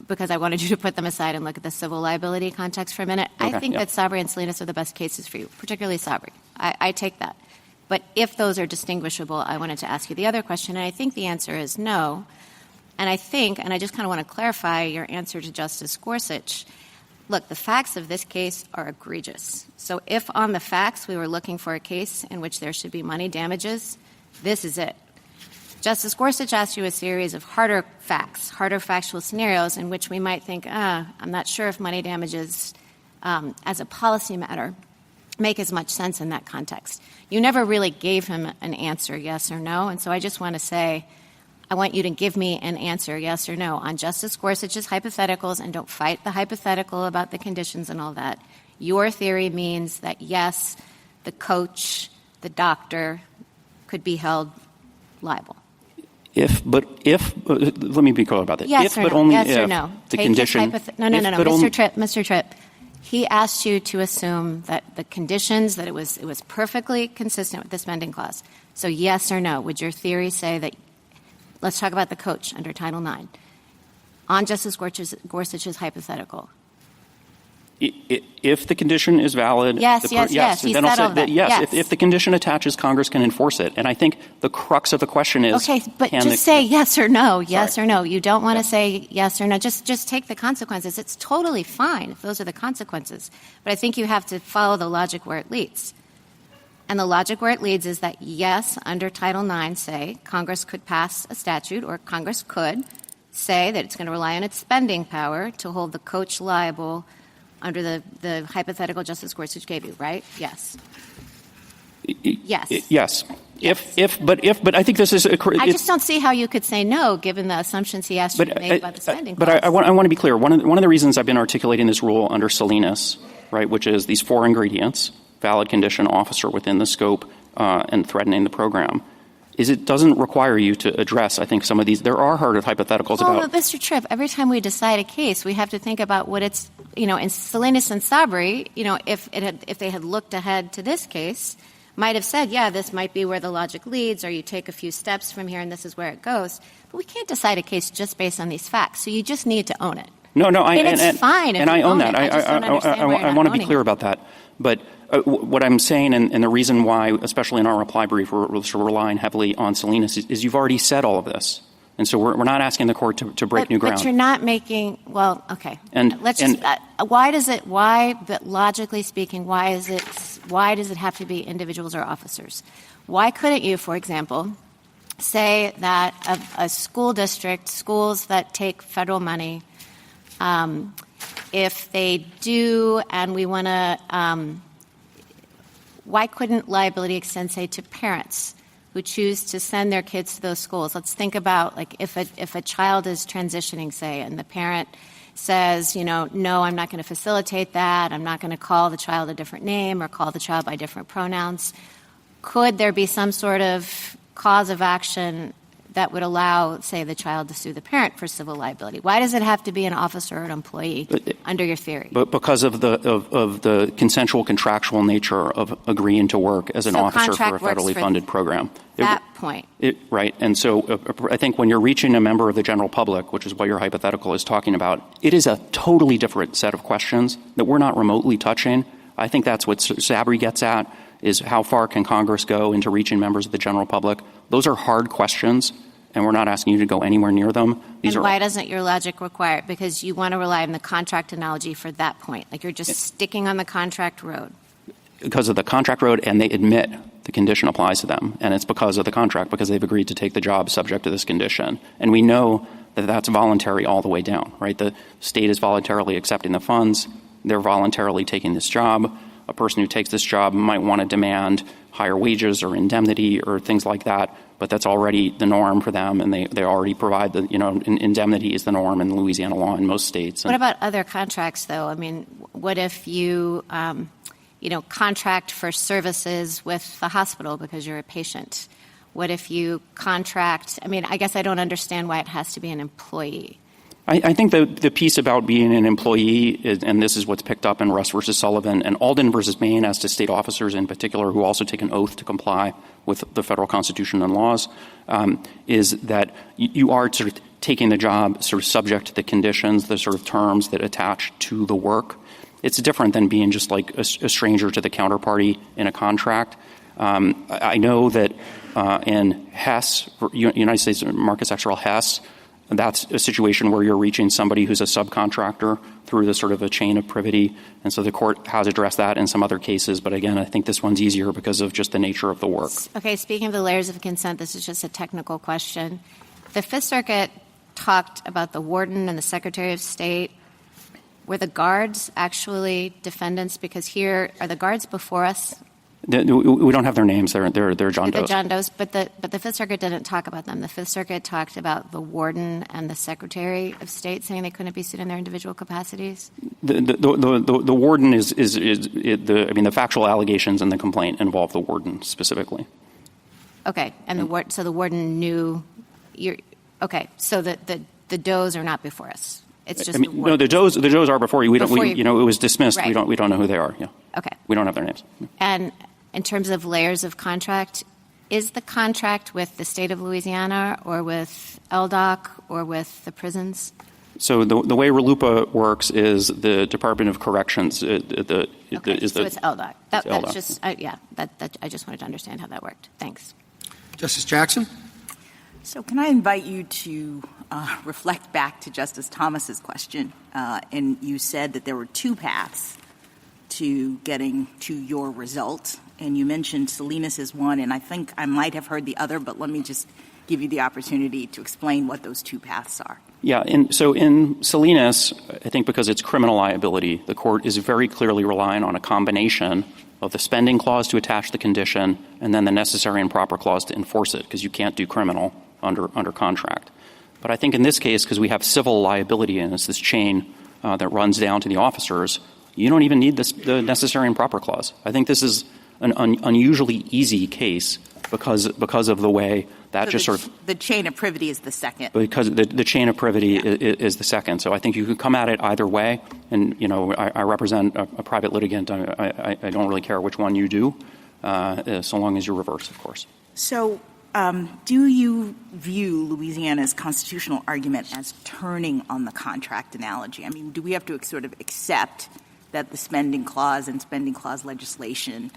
J: because I wanted you to put them aside and look at the civil liability context for a minute. Okay, I think that Sabry and Salinas are the best cases for you, particularly Sabry. I take that. But if those are distinguishable, I wanted to ask you the other question, and I think the answer is no. And I just kind of want to clarify your answer to Justice Gorsuch. Look, the facts of this case are egregious. So if on the facts we were looking for a case in which there should be money damages, this is it. Justice Gorsuch asked you a series of harder facts, harder factual scenarios in which we might think, I'm not sure if money damages as a policy matter make as much sense in that context. You never really gave him an answer, yes or no, and so I just want to say I want you to give me an answer, yes or no, on Justice Gorsuch's hypotheticals, and don't fight the hypothetical about the conditions and all that. Your theory means that, yes, the coach, the doctor could be held liable.
B: Let me be clear about that.
J: Yes
B: if,
J: or
B: but
J: no.
B: only
J: yes
B: if
J: or no.
B: the
J: Take
B: condition.
J: No, Mr. Tripp. He asked you to assume that the conditions, that it was perfectly consistent with the spending clause. So yes or no, would your theory say that, let's talk about the coach under Title IX, on Justice Gorsuch's hypothetical?
B: If the condition is valid.
J: Yes. He said all that.
B: Yes. If the condition attaches, Congress can enforce it. And I think the crux of the question is.
J: Okay, but just say yes or no, yes or no. You don't want to say yes or no. Just take the consequences. It's totally fine if those are the consequences. But I think you have to follow the logic where it leads. And the logic where it leads is that, yes, under Title IX, say, Congress could pass a statute, or Congress could say that it's going to rely on its spending power to hold the coach liable under the hypothetical Justice Gorsuch gave you, right? Yes.
B: Yes. But I think this is.
J: I just don't see how you could say no, given the assumptions he asked you to make about the spending clause.
B: But I want to be clear. One of the reasons I've been articulating this rule under Salinas, right, which is these 4 ingredients: valid condition, officer within the scope, and threatening the program, is it doesn't require you to address, I think, some of these. There are harder hypotheticals about.
J: But Mr. Tripp, every time we decide a case, we have to think about what it's, in Salinas and Sabri, if they had looked ahead to this case, might have said, yeah, this might be where the logic leads, or you take a few steps from here and this is where it goes. But we can't decide a case just based on these facts. So you just need to own it.
B: No,
J: it's fine.
B: And I own that. I want to be clear about that. But what I'm saying, and the reason why, especially in our reply brief, we're relying heavily on Salinas, is you've already said all of this. And so we're not asking the court to break new ground.
J: But you're not making – well, okay. But logically speaking, why does it have to be individuals or officers? Why couldn't you, for example, say that a school district, schools that take federal money, if they do and we want to why couldn't liability extend, say, to parents who choose to send their kids to those schools? Let's think about, like, if a child is transitioning, say, and the parent says, no, I'm not going to facilitate that. I'm not going to call the child a different name or call the child by different pronouns. Could there be some sort of cause of action that would allow, say, the child to sue the parent for civil liability? Why does it have to be an officer or an employee under your theory?
B: But because of the consensual contractual nature of agreeing to work as an officer for a federally funded program.
J: That point.
B: Right. And so I think when you're reaching a member of the general public, which is what your hypothetical is talking about, it is a totally different set of questions that we're not remotely touching. I think that's what Sabri gets at, is how far can Congress go into reaching members of the general public? Those are hard questions, and we're not asking you to go anywhere near them.
J: Why doesn't your logic require it? Because you want to rely on the contract analogy for that point. Like you're just sticking on the contract road.
B: Because of the contract road, and they admit the condition applies to them. And it's because of the contract, because they've agreed to take the job subject to this condition. And we know that that's voluntary all the way down, right? The state is voluntarily accepting the funds. They're voluntarily taking this job. A person who takes this job might want to demand higher wages or indemnity or things like that, but that's already the norm for them, and they already provide the, indemnity is the norm in Louisiana law in most states.
J: What about other contracts, though? I mean, what if you, contract for services with the hospital because you're a patient? What if you contract, I guess I don't understand why it has to be an employee.
B: I think the piece about being an employee, is, and this is what's picked up in Russ versus Sullivan, and Alden versus Maine as to state officers in particular who also take an oath to comply with the federal Constitution and laws, is that you are sort of taking the job sort of subject to the conditions, the sort of terms that attach to the work. It's different than being just like a stranger to the counterparty in a contract. I know that in Hess, United States Marcus Exerell Hess, that's a situation where you're reaching somebody who's a subcontractor through the sort of a chain of privity. And so the court has addressed that in some other cases. But again, I think this one's easier because of just the nature of the work.
J: Okay, speaking of the layers of consent, this is just a technical question. The Fifth Circuit talked about the warden and the Secretary of State. Were the guards actually defendants? Because here, are the guards before us?
B: We don't have their names. They're John Does.
J: The John Does, but the Fifth Circuit didn't talk about them. The Fifth Circuit talked about the warden and the Secretary of State, saying they couldn't be sued in their individual capacities.
B: The warden is the factual allegations in the complaint involve the warden specifically.
J: Okay, and so the warden knew Okay, so the does are not before us. It's just
B: no, the does are before you. It was dismissed.
J: Right.
B: We don't know who they are. Yeah.
J: Okay.
B: We don't have their names.
J: And in terms of layers of contract, is the contract with the state of Louisiana or with LDOC or with the prisons?
B: So the way RLUIPA works is the Department of Corrections.
J: So it's LDOC. That's LDOC. Just I just wanted to understand how that worked. Thanks.
A: Justice Jackson?
G: So can I invite you to reflect back to Justice Thomas's question? And you said that there were two paths to getting to your result. And you mentioned Salinas is one, and I think I might have heard the other, but let me just give you the opportunity to explain what those two paths are.
B: Yeah, so in Salinas, I think because it's criminal liability, the court is very clearly relying on a combination of the spending clause to attach the condition and then the necessary and proper clause to enforce it, because you can't do criminal under contract. But I think in this case, because we have civil liability and it's this chain that runs down to the officers, you don't even need the necessary and proper clause. I think this is an unusually easy case because of the way that
G: the chain of privity is the second.
B: Because the chain of privity is the second. So I think you could come at it either way. And, I represent a private litigant. I don't really care which one you do, so long as you reverse, of course.
G: So do you view Louisiana's constitutional argument as turning on the contract analogy? I mean, do we have to sort of accept that the spending clause and spending clause legislation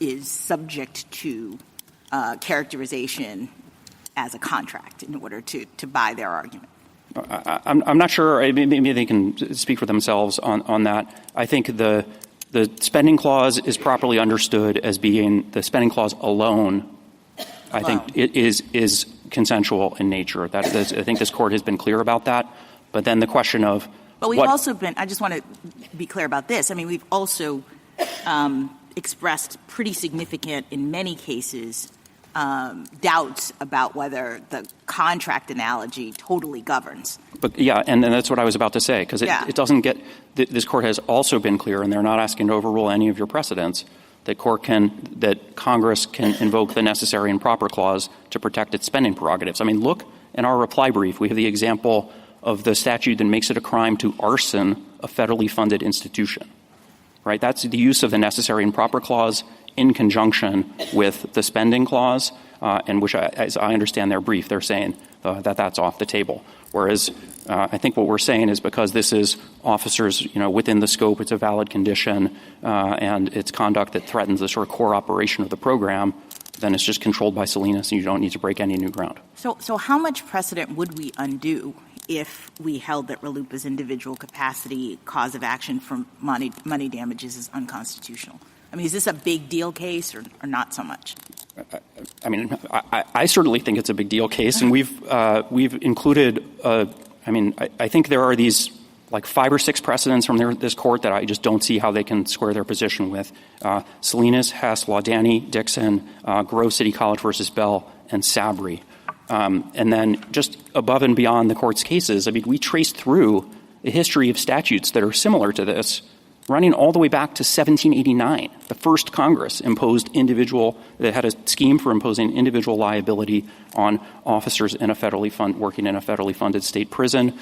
G: is subject to characterization as a contract in order to buy their argument?
B: I'm not sure. Maybe they can speak for themselves on that. I think the spending clause is properly understood as being the spending clause alone. I think it is consensual in nature. I think this court has been clear about that. But then the question of
G: But we've also been – I just want to be clear about this. I mean, we've also expressed pretty significant, in many cases, doubts about whether the contract analogy totally governs.
B: But yeah, and that's what I was about to say, because it doesn't get – this court has also been clear, and they're not asking to overrule any of your precedents, that Congress can invoke the necessary and proper clause to protect its spending prerogatives. I mean, look in our reply brief. We have the example of the statute that makes it a crime to arson a federally funded institution. Right? That's the use of the necessary and proper clause in conjunction with the spending clause, and which, as I understand their brief, they're saying that that's off the table. Whereas I think what we're saying is because this is officers, within the scope, it's a valid condition, and it's conduct that threatens the sort of core operation of the program, then it's just controlled by Salinas, and you don't need to break any new ground.
G: So how much precedent would we undo if we held that RLUIPA's individual capacity cause of action for money damages is unconstitutional? I mean, is this a big deal case or not so much?
B: I mean, I certainly think it's a big deal case, and we've included I think there are these like 5 or 6 precedents from this court that I just don't see how they can square their position with. Salinas, Hess, Laudani, Dixon, Grove City College versus Bell, and Sabry. And then just above and beyond the court's cases, I mean, we traced through a history of statutes that are similar to this, running all the way back to 1789. The first Congress that had a scheme for imposing individual liability on officers in working in a federally funded state prison.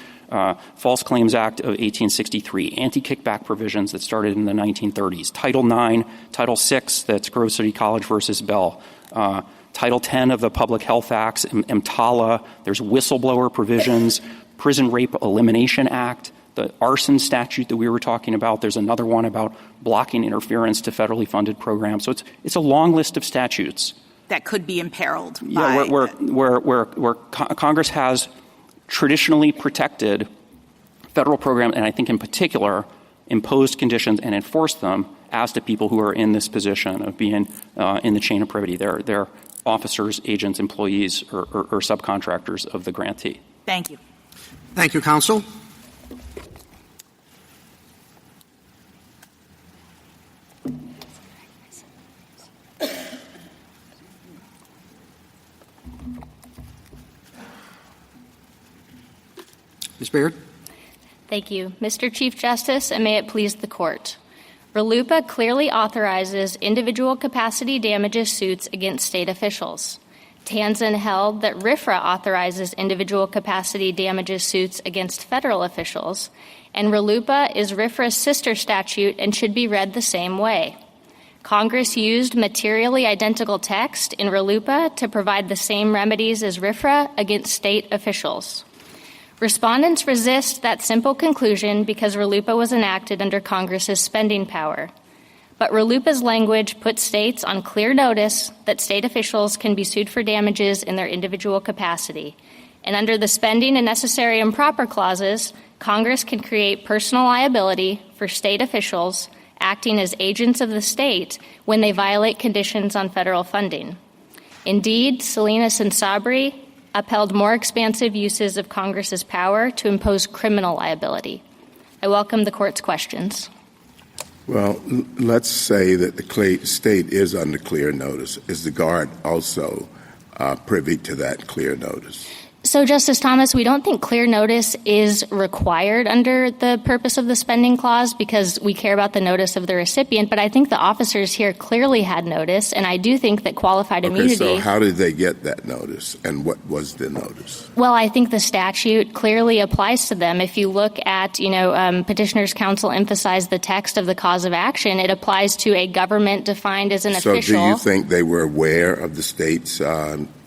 B: False Claims Act of 1863, anti-kickback provisions that started in the 1930s. Title IX, Title VI, that's Grove City College versus Bell. Title X of the Public Health Acts, EMTALA. There's whistleblower provisions, Prison Rape Elimination Act, the arson statute that we were talking about. There's another one about blocking interference to federally funded programs. So it's a long list of statutes
G: that could be imperiled.
B: Yeah, where Congress has traditionally protected federal programs, and I think in particular imposed conditions and enforced them as to people who are in this position of being in the chain of privity. They're officers, agents, employees, or subcontractors of the grantee.
G: Thank you.
A: Thank you, counsel. Ms. Baird.
K: Thank you. Mr. Chief Justice, and may it please the Court. RLUIPA clearly authorizes individual capacity damages suits against state officials. Tanzen held that RFRA authorizes individual capacity damages suits against federal officials, and RLUIPA is RFRA's sister statute and should be read the same way. Congress used materially identical text in RLUIPA to provide the same remedies as RFRA against state officials. Respondents resist that simple conclusion because RLUIPA was enacted under Congress's spending power. But RLUIPA's language puts states on clear notice that state officials can be sued for damages in their individual capacity. And under the spending and necessary and proper clauses, Congress can create personal liability for state officials acting as agents of the state when they violate conditions on federal funding. Indeed, Salinas and Sabri upheld more expansive uses of Congress's power to impose criminal liability. I welcome the Court's questions.
C: Well, let's say that the state is under clear notice. Is the Guard also privy to that clear notice?
K: So, Justice Thomas, we don't think clear notice is required under the purpose of the spending clause because we care about the notice of the recipient, but I think the officers here clearly had notice, and I do think that qualified immunity—
C: Okay, so how did they get that notice, and what was the notice?
K: Well, I think the statute clearly applies to them. If you look at, Petitioner's counsel emphasized the text of the cause of action, it applies to a government defined as an official.
C: So do you think they were aware of the state's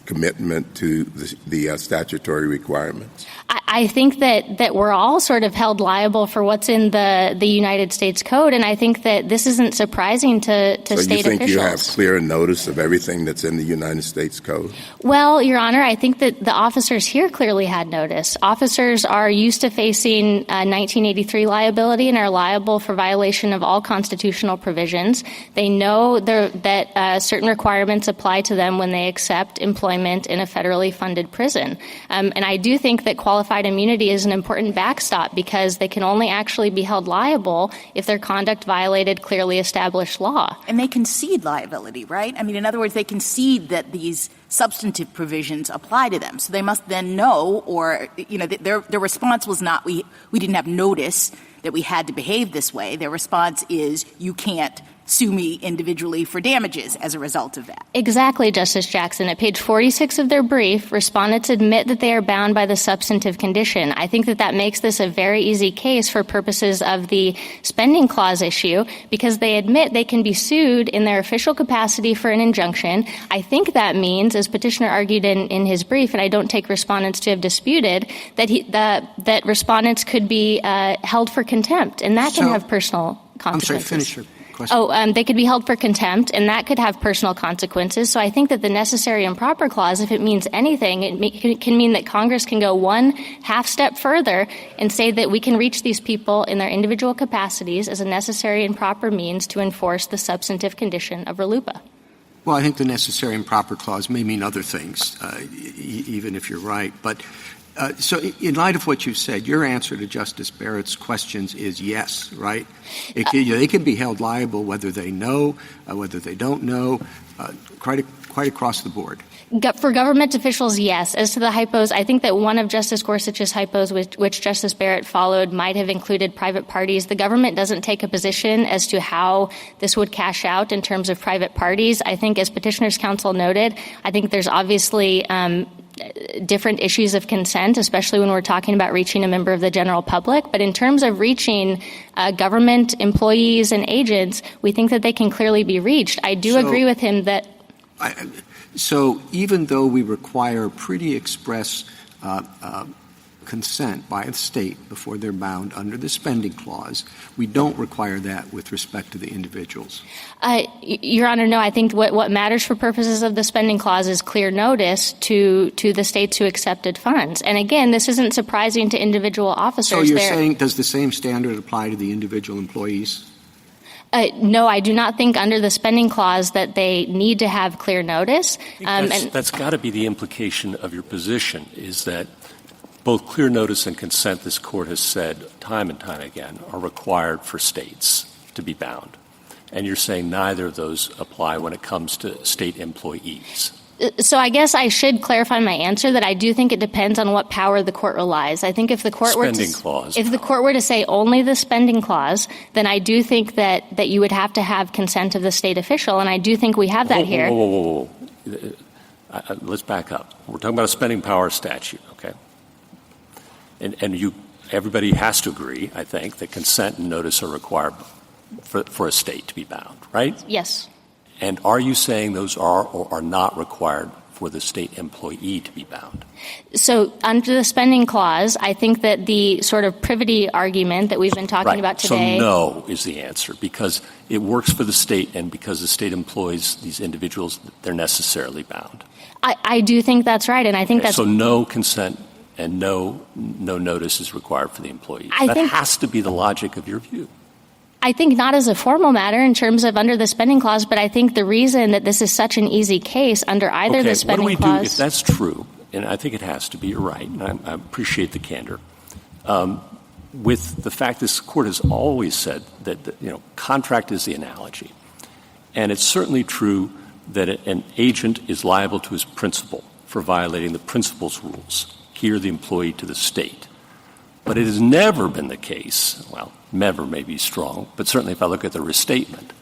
C: commitment to the statutory requirements?
K: I think that we're all sort of held liable for what's in the United States Code, and I think that this isn't surprising to state officials. So you think you have clear notice of everything that's in the United States Code? Well, Your Honor, I think that the officers here clearly had notice. Officers are used to facing 1983 liability and are liable for violation of all constitutional provisions. They know that certain requirements apply to them when they accept employment in a federally funded prison. And I do think that qualified immunity is an important backstop because they can only actually be held liable if their conduct violated clearly established law.
G: And they concede liability, right? I mean, in other words, they concede that these substantive provisions apply to them. So they must then know, or, their response was not, we didn't have notice that we had to behave this way. Their response is, you can't sue me individually for damages as a result of that.
K: Exactly, Justice Jackson. At page 46 of their brief, respondents admit that they are bound by the substantive condition. I think that makes this a very easy case for purposes of the spending clause issue because they admit they can be sued in their official capacity for an injunction. I think that means, as Petitioner argued in his brief, and I don't take respondents to have disputed, that respondents could be held for contempt, and that can have personal consequences. I'm sorry, finish your question. They could be held for contempt, and that could have personal consequences. So I think that the necessary and proper clause, if it means anything, it can mean that Congress can go one half step further and say that we can reach these people in their individual capacities as a necessary and proper means to enforce the substantive condition of RLUIPA.
A: Well, I think the necessary and proper clause may mean other things, even if you're right. But so in light of what you said, your answer to Justice Barrett's questions is yes, right? They can be held liable whether they know, whether they don't know, quite across the board.
K: For government officials, yes. As to the hypos, I think that one of Justice Gorsuch's hypos, which Justice Barrett followed, might have included private parties. The government doesn't take a position as to how this would cash out in terms of private parties. I think, as Petitioner's counsel noted, I think there's obviously different issues of consent, especially when we're talking about reaching a member of the general public. But in terms of reaching government employees and agents, we think that they can clearly be reached. I do agree with him that—
A: So even though we require pretty express consent by the state before they're bound under the spending clause, we don't require that with respect to the individuals.
K: Your Honor, no. I think what matters for purposes of the spending clause is clear notice to the states who accepted funds. And again, this isn't surprising to individual officers.
A: So you're saying, does the same standard apply to the individual employees?
K: No, I do not think under the spending clause that they need to have clear notice.
F: That's got to be the implication of your position, is that both clear notice and consent, this Court has said time and time again, are required for states to be bound. And you're saying neither of those apply when it comes to state employees.
K: So I guess I should clarify my answer that I do think it depends on what power the Court relies. I think if the Court were to say only the spending clause, then I do think that you would have to have consent of the state official, and I do think we have that here.
F: let's back up. We're talking about a spending power statute, okay? And everybody has to agree, I think, that consent and notice are required for a state to be bound, right?
K: Yes.
F: And are you saying those are or are not required for the state employee to be bound?
K: So under the spending clause, I think that the sort of privity argument that we've been talking about today.
F: So no is the answer, because it works for the state, and because the state employs these individuals, they're necessarily bound.
K: I do think that's right, and I think that's...
F: So no consent and no notice is required for the employee. That has to be the logic of your view.
K: I think not as a formal matter in terms of under the spending clause, but I think the reason that this is such an easy case under either the spending clause...
F: What do we do if that's true? And I think it has to be. You're right. And I appreciate the candor. With the fact this Court has always said that, contract is the analogy. And it's certainly true that an agent is liable to his principal for violating the principal's rules, here the employee to the state. But it has never been the case, well, never may be strong, but certainly if I look at the restatement,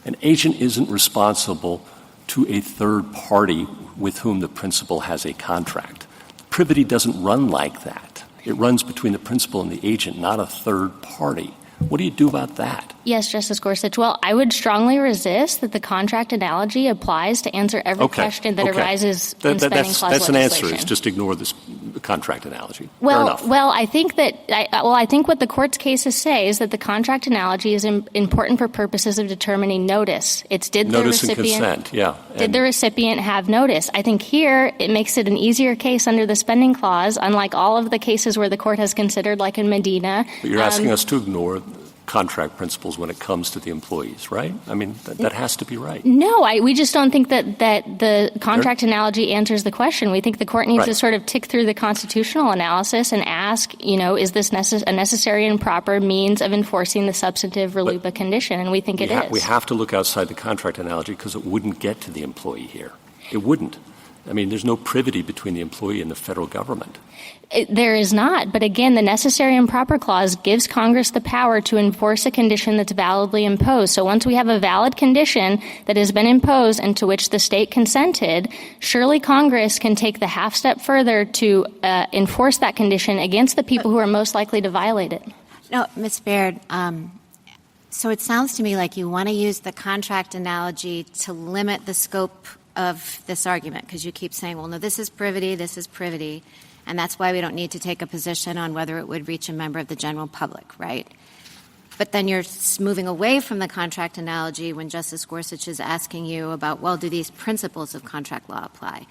F: an agent isn't responsible to a third party with whom the principal has a contract. Privity doesn't run like that. It runs between the principal and the agent, not a third party. What do you do about that?
K: Yes, Justice Gorsuch. Well, I would strongly resist that the contract analogy applies to answer every question that arises in spending clause
F: That's
K: legislation.
F: an answer. It's just ignore this contract analogy.
K: Well,
F: Fair enough.
K: Well, I think what the Court's cases say is that the contract analogy is important for purposes of determining notice. It's
F: notice and consent, yeah.
K: Did the recipient have notice? I think here it makes it an easier case under the spending clause, unlike all of the cases where the Court has considered, like in Medina.
F: But you're asking us to ignore contract principles when it comes to the employees, right? I mean, that has to be right.
K: No, we just don't think that the contract analogy answers the question. We think the Court needs to sort of tick through the constitutional analysis and ask, is this a necessary and proper means of enforcing the substantive RLUIPA condition? And we think it is.
F: We have to look outside the contract analogy because it wouldn't get to the employee here. It wouldn't. I mean, there's no privity between the employee and the federal government.
K: There is not. But again, the necessary and proper clause gives Congress the power to enforce a condition that's validly imposed. So once we have a valid condition that has been imposed and to which the state consented, surely Congress can take the half step further to enforce that condition against the people who are most likely to violate it.
J: No, Ms. Baird, so it sounds to me like you want to use the contract analogy to limit the scope of this argument, because you keep saying, well, no, this is privity, and that's why we don't need to take a position on whether it would reach a member of the general public, right? But then you're moving away from the contract analogy when Justice Gorsuch is asking you about, well, do these principles of contract law apply?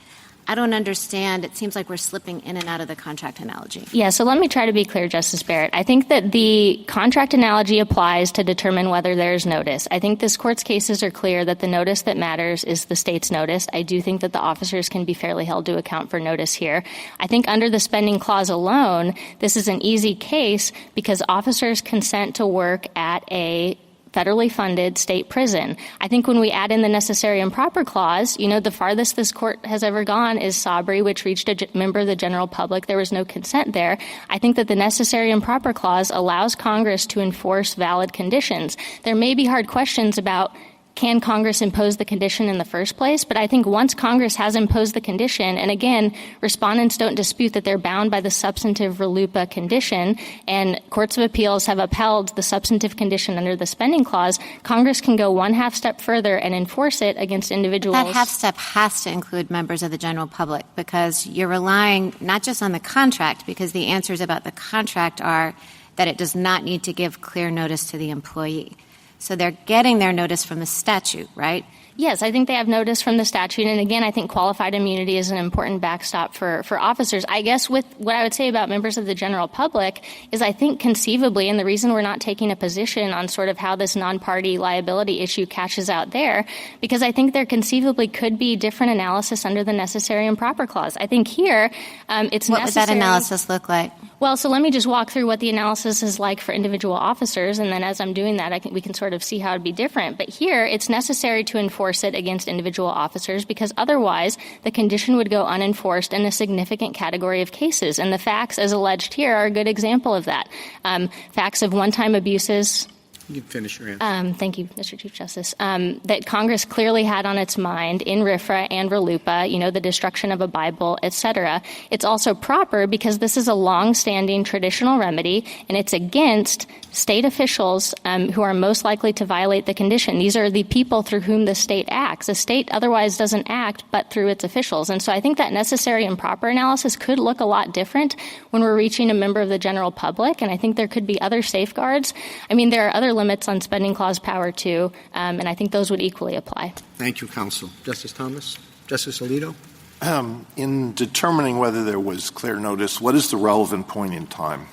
J: I don't understand. It seems like we're slipping in and out of the contract analogy.
K: Yeah, so let me try to be clear, Justice Barrett. I think that the contract analogy applies to determine whether there's notice. I think this Court's cases are clear that the notice that matters is the state's notice. I do think that the officers can be fairly held to account for notice here. I think under the spending clause alone, this is an easy case because officers consent to work at a federally funded state prison. I think when we add in the necessary and proper clause, the farthest this Court has ever gone is Sabry, which reached a member of the general public. There was no consent there. I think that the necessary and proper clause allows Congress to enforce valid conditions. There may be hard questions about can Congress impose the condition in the first place? But I think once Congress has imposed the condition, and again, respondents don't dispute that they're bound by the substantive RLUIPA condition, and courts of appeals have upheld the substantive condition under the spending clause, Congress can go one half step further and enforce it against individuals.
J: That half step has to include members of the general public because you're relying not just on the contract, because the answers about the contract are that it does not need to give clear notice to the employee. So they're getting their notice from the statute, right?
K: Yes, I think they have notice from the statute. And again, I think qualified immunity is an important backstop for officers. I guess with what I would say about members of the general public is I think conceivably, and the reason we're not taking a position on sort of how this non-party liability issue cashes out there, because I think there conceivably could be different analysis under the necessary and proper clause. I think here it's necessary.
J: What would that analysis look like?
K: Well, so let me just walk through what the analysis is like for individual officers, and then as I'm doing that, we can sort of see how it would be different. But here, it's necessary to enforce it against individual officers because otherwise the condition would go unenforced in a significant category of cases. And the facts, as alleged here, are a good example of that. Facts of one-time abuses
A: You can finish your answer.
K: Thank you, Mr. Chief Justice. That Congress clearly had on its mind in RFRA and RLUIPA, the destruction of a Bible, et cetera. It's also proper because this is a longstanding traditional remedy, and it's against state officials who are most likely to violate the condition. These are the people through whom the state acts. The state otherwise doesn't act but through its officials. And so I think that necessary and proper analysis could look a lot different when we're reaching a member of the general public, and I think there could be other safeguards. I mean, there are other limits on spending clause power, too, and I think those would equally apply.
A: Thank you, counsel. Justice Thomas? Justice Alito?
H: In determining whether there was clear notice, what is the relevant point in time?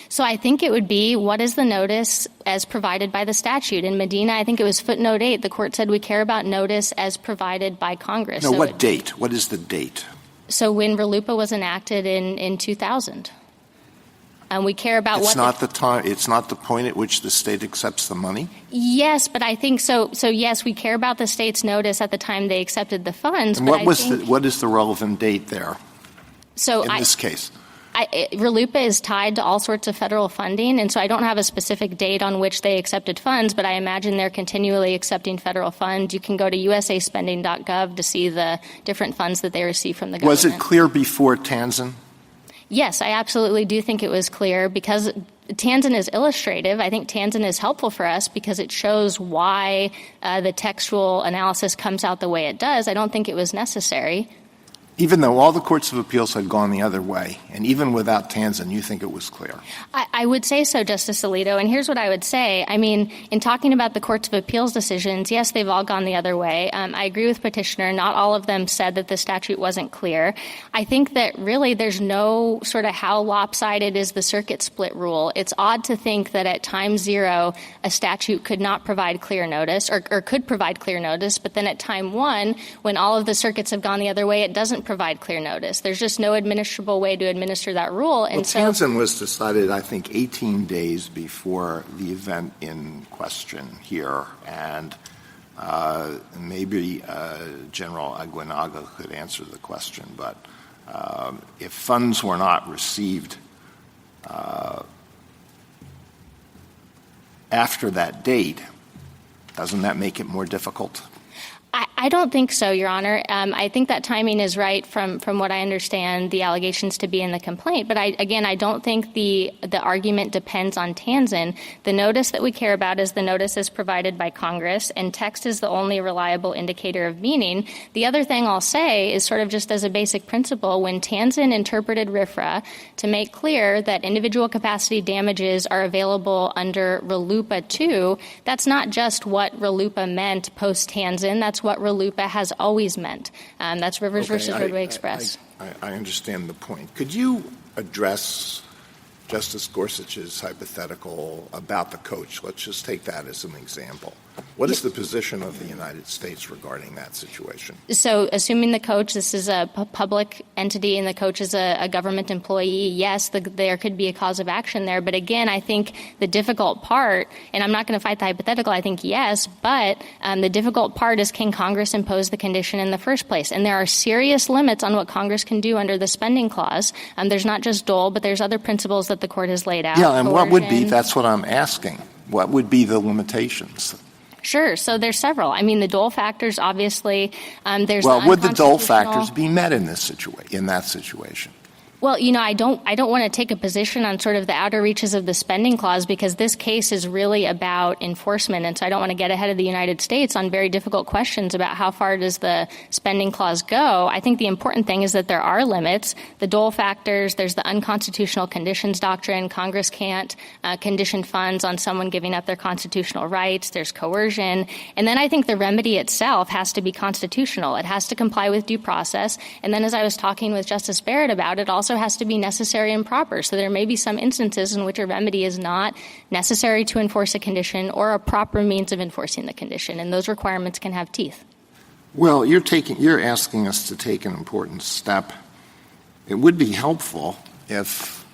K: So I think it would be, what is the notice as provided by the statute? In Medina, I think it was footnote 8. The court said we care about notice as provided by Congress.
H: No, what date? What is the date?
K: So when RLUIPA was enacted in 2000. And we care about
H: it's not the time. It's not the point at which the state accepts the money.
K: Yes, but I think so. So yes, we care about the state's notice at the time they accepted the funds.
H: And
K: but
H: what is the relevant date there?
K: So
H: in this case,
K: RLUIPA is tied to all sorts of federal funding, and so I don't have a specific date on which they accepted funds, but I imagine they're continually accepting federal funds. You can go to usaspending.gov to see the different funds that they receive from the government.
H: Was it clear before Tanzen?
K: Yes, I absolutely do think it was clear because Tanzen is illustrative. I think Tanzen is helpful for us because it shows why the textual analysis comes out the way it does. I don't think it was necessary.
H: Even though all the courts of appeals had gone the other way, and even without Tanzen, you think it was clear?
K: I would say so, Justice Alito, and here's what I would say. I mean, in talking about the courts of appeals decisions, yes, they've all gone the other way. I agree with Petitioner. Not all of them said that the statute wasn't clear. I think that really there's no sort of how lopsided is the circuit split rule. It's odd to think that at time zero, a statute could not provide clear notice or could provide clear notice, but then at time one, when all of the circuits have gone the other way, it doesn't provide clear notice. There's just no administrable way to administer that rule. And
H: Tanzen was decided, I think, 18 days before the event in question here, and maybe General Aguinaga could answer the question, but if funds were not received after that date, doesn't that make it more difficult?
K: I don't think so, Your Honor. I think that timing is right from what I understand the allegations to be in the complaint. But I don't think the argument depends on Tanzen. The notice that we care about is the notice as provided by Congress, and text is the only reliable indicator of meaning. The other thing I'll say is sort of just as a basic principle, when Tanzen interpreted RFRA to make clear that individual capacity damages are available under RLUIPA 2, that's not just what RLUIPA meant post-Tanzen. That's what RLUIPA has always meant. That's Rivers versus Roadway Express.
H: I understand the point. Could you address Justice Gorsuch's hypothetical about the coach? Let's just take that as an example. What is the position of the United States regarding that situation?
K: So assuming the coach, this is a public entity and the coach is a government employee, yes, there could be a cause of action there. But again, I think the difficult part, and I'm not going to fight the hypothetical, I think yes, but the difficult part is can Congress impose the condition in the first place? And there are serious limits on what Congress can do under the spending clause. There's not just Dole, but there's other principles that the court has laid out.
H: Yeah, and what would be, that's what I'm asking, what would be the limitations?
K: Sure. So there's several. I mean, the Dole factors, obviously. There's
H: would the Dole factors be met in that situation?
K: Well, I don't want to take a position on sort of the outer reaches of the spending clause because this case is really about enforcement. And so I don't want to get ahead of the United States on very difficult questions about how far does the spending clause go. I think the important thing is that there are limits. The Dole factors, there's the unconstitutional conditions doctrine. Congress can't condition funds on someone giving up their constitutional rights. There's coercion. And then I think the remedy itself has to be constitutional. It has to comply with due process. And then as I was talking with Justice Barrett about it, also has to be necessary and proper. So there may be some instances in which a remedy is not necessary to enforce a condition or a proper means of enforcing the condition, and those requirements can have teeth.
H: Well, you're asking us to take an important step. It would be helpful if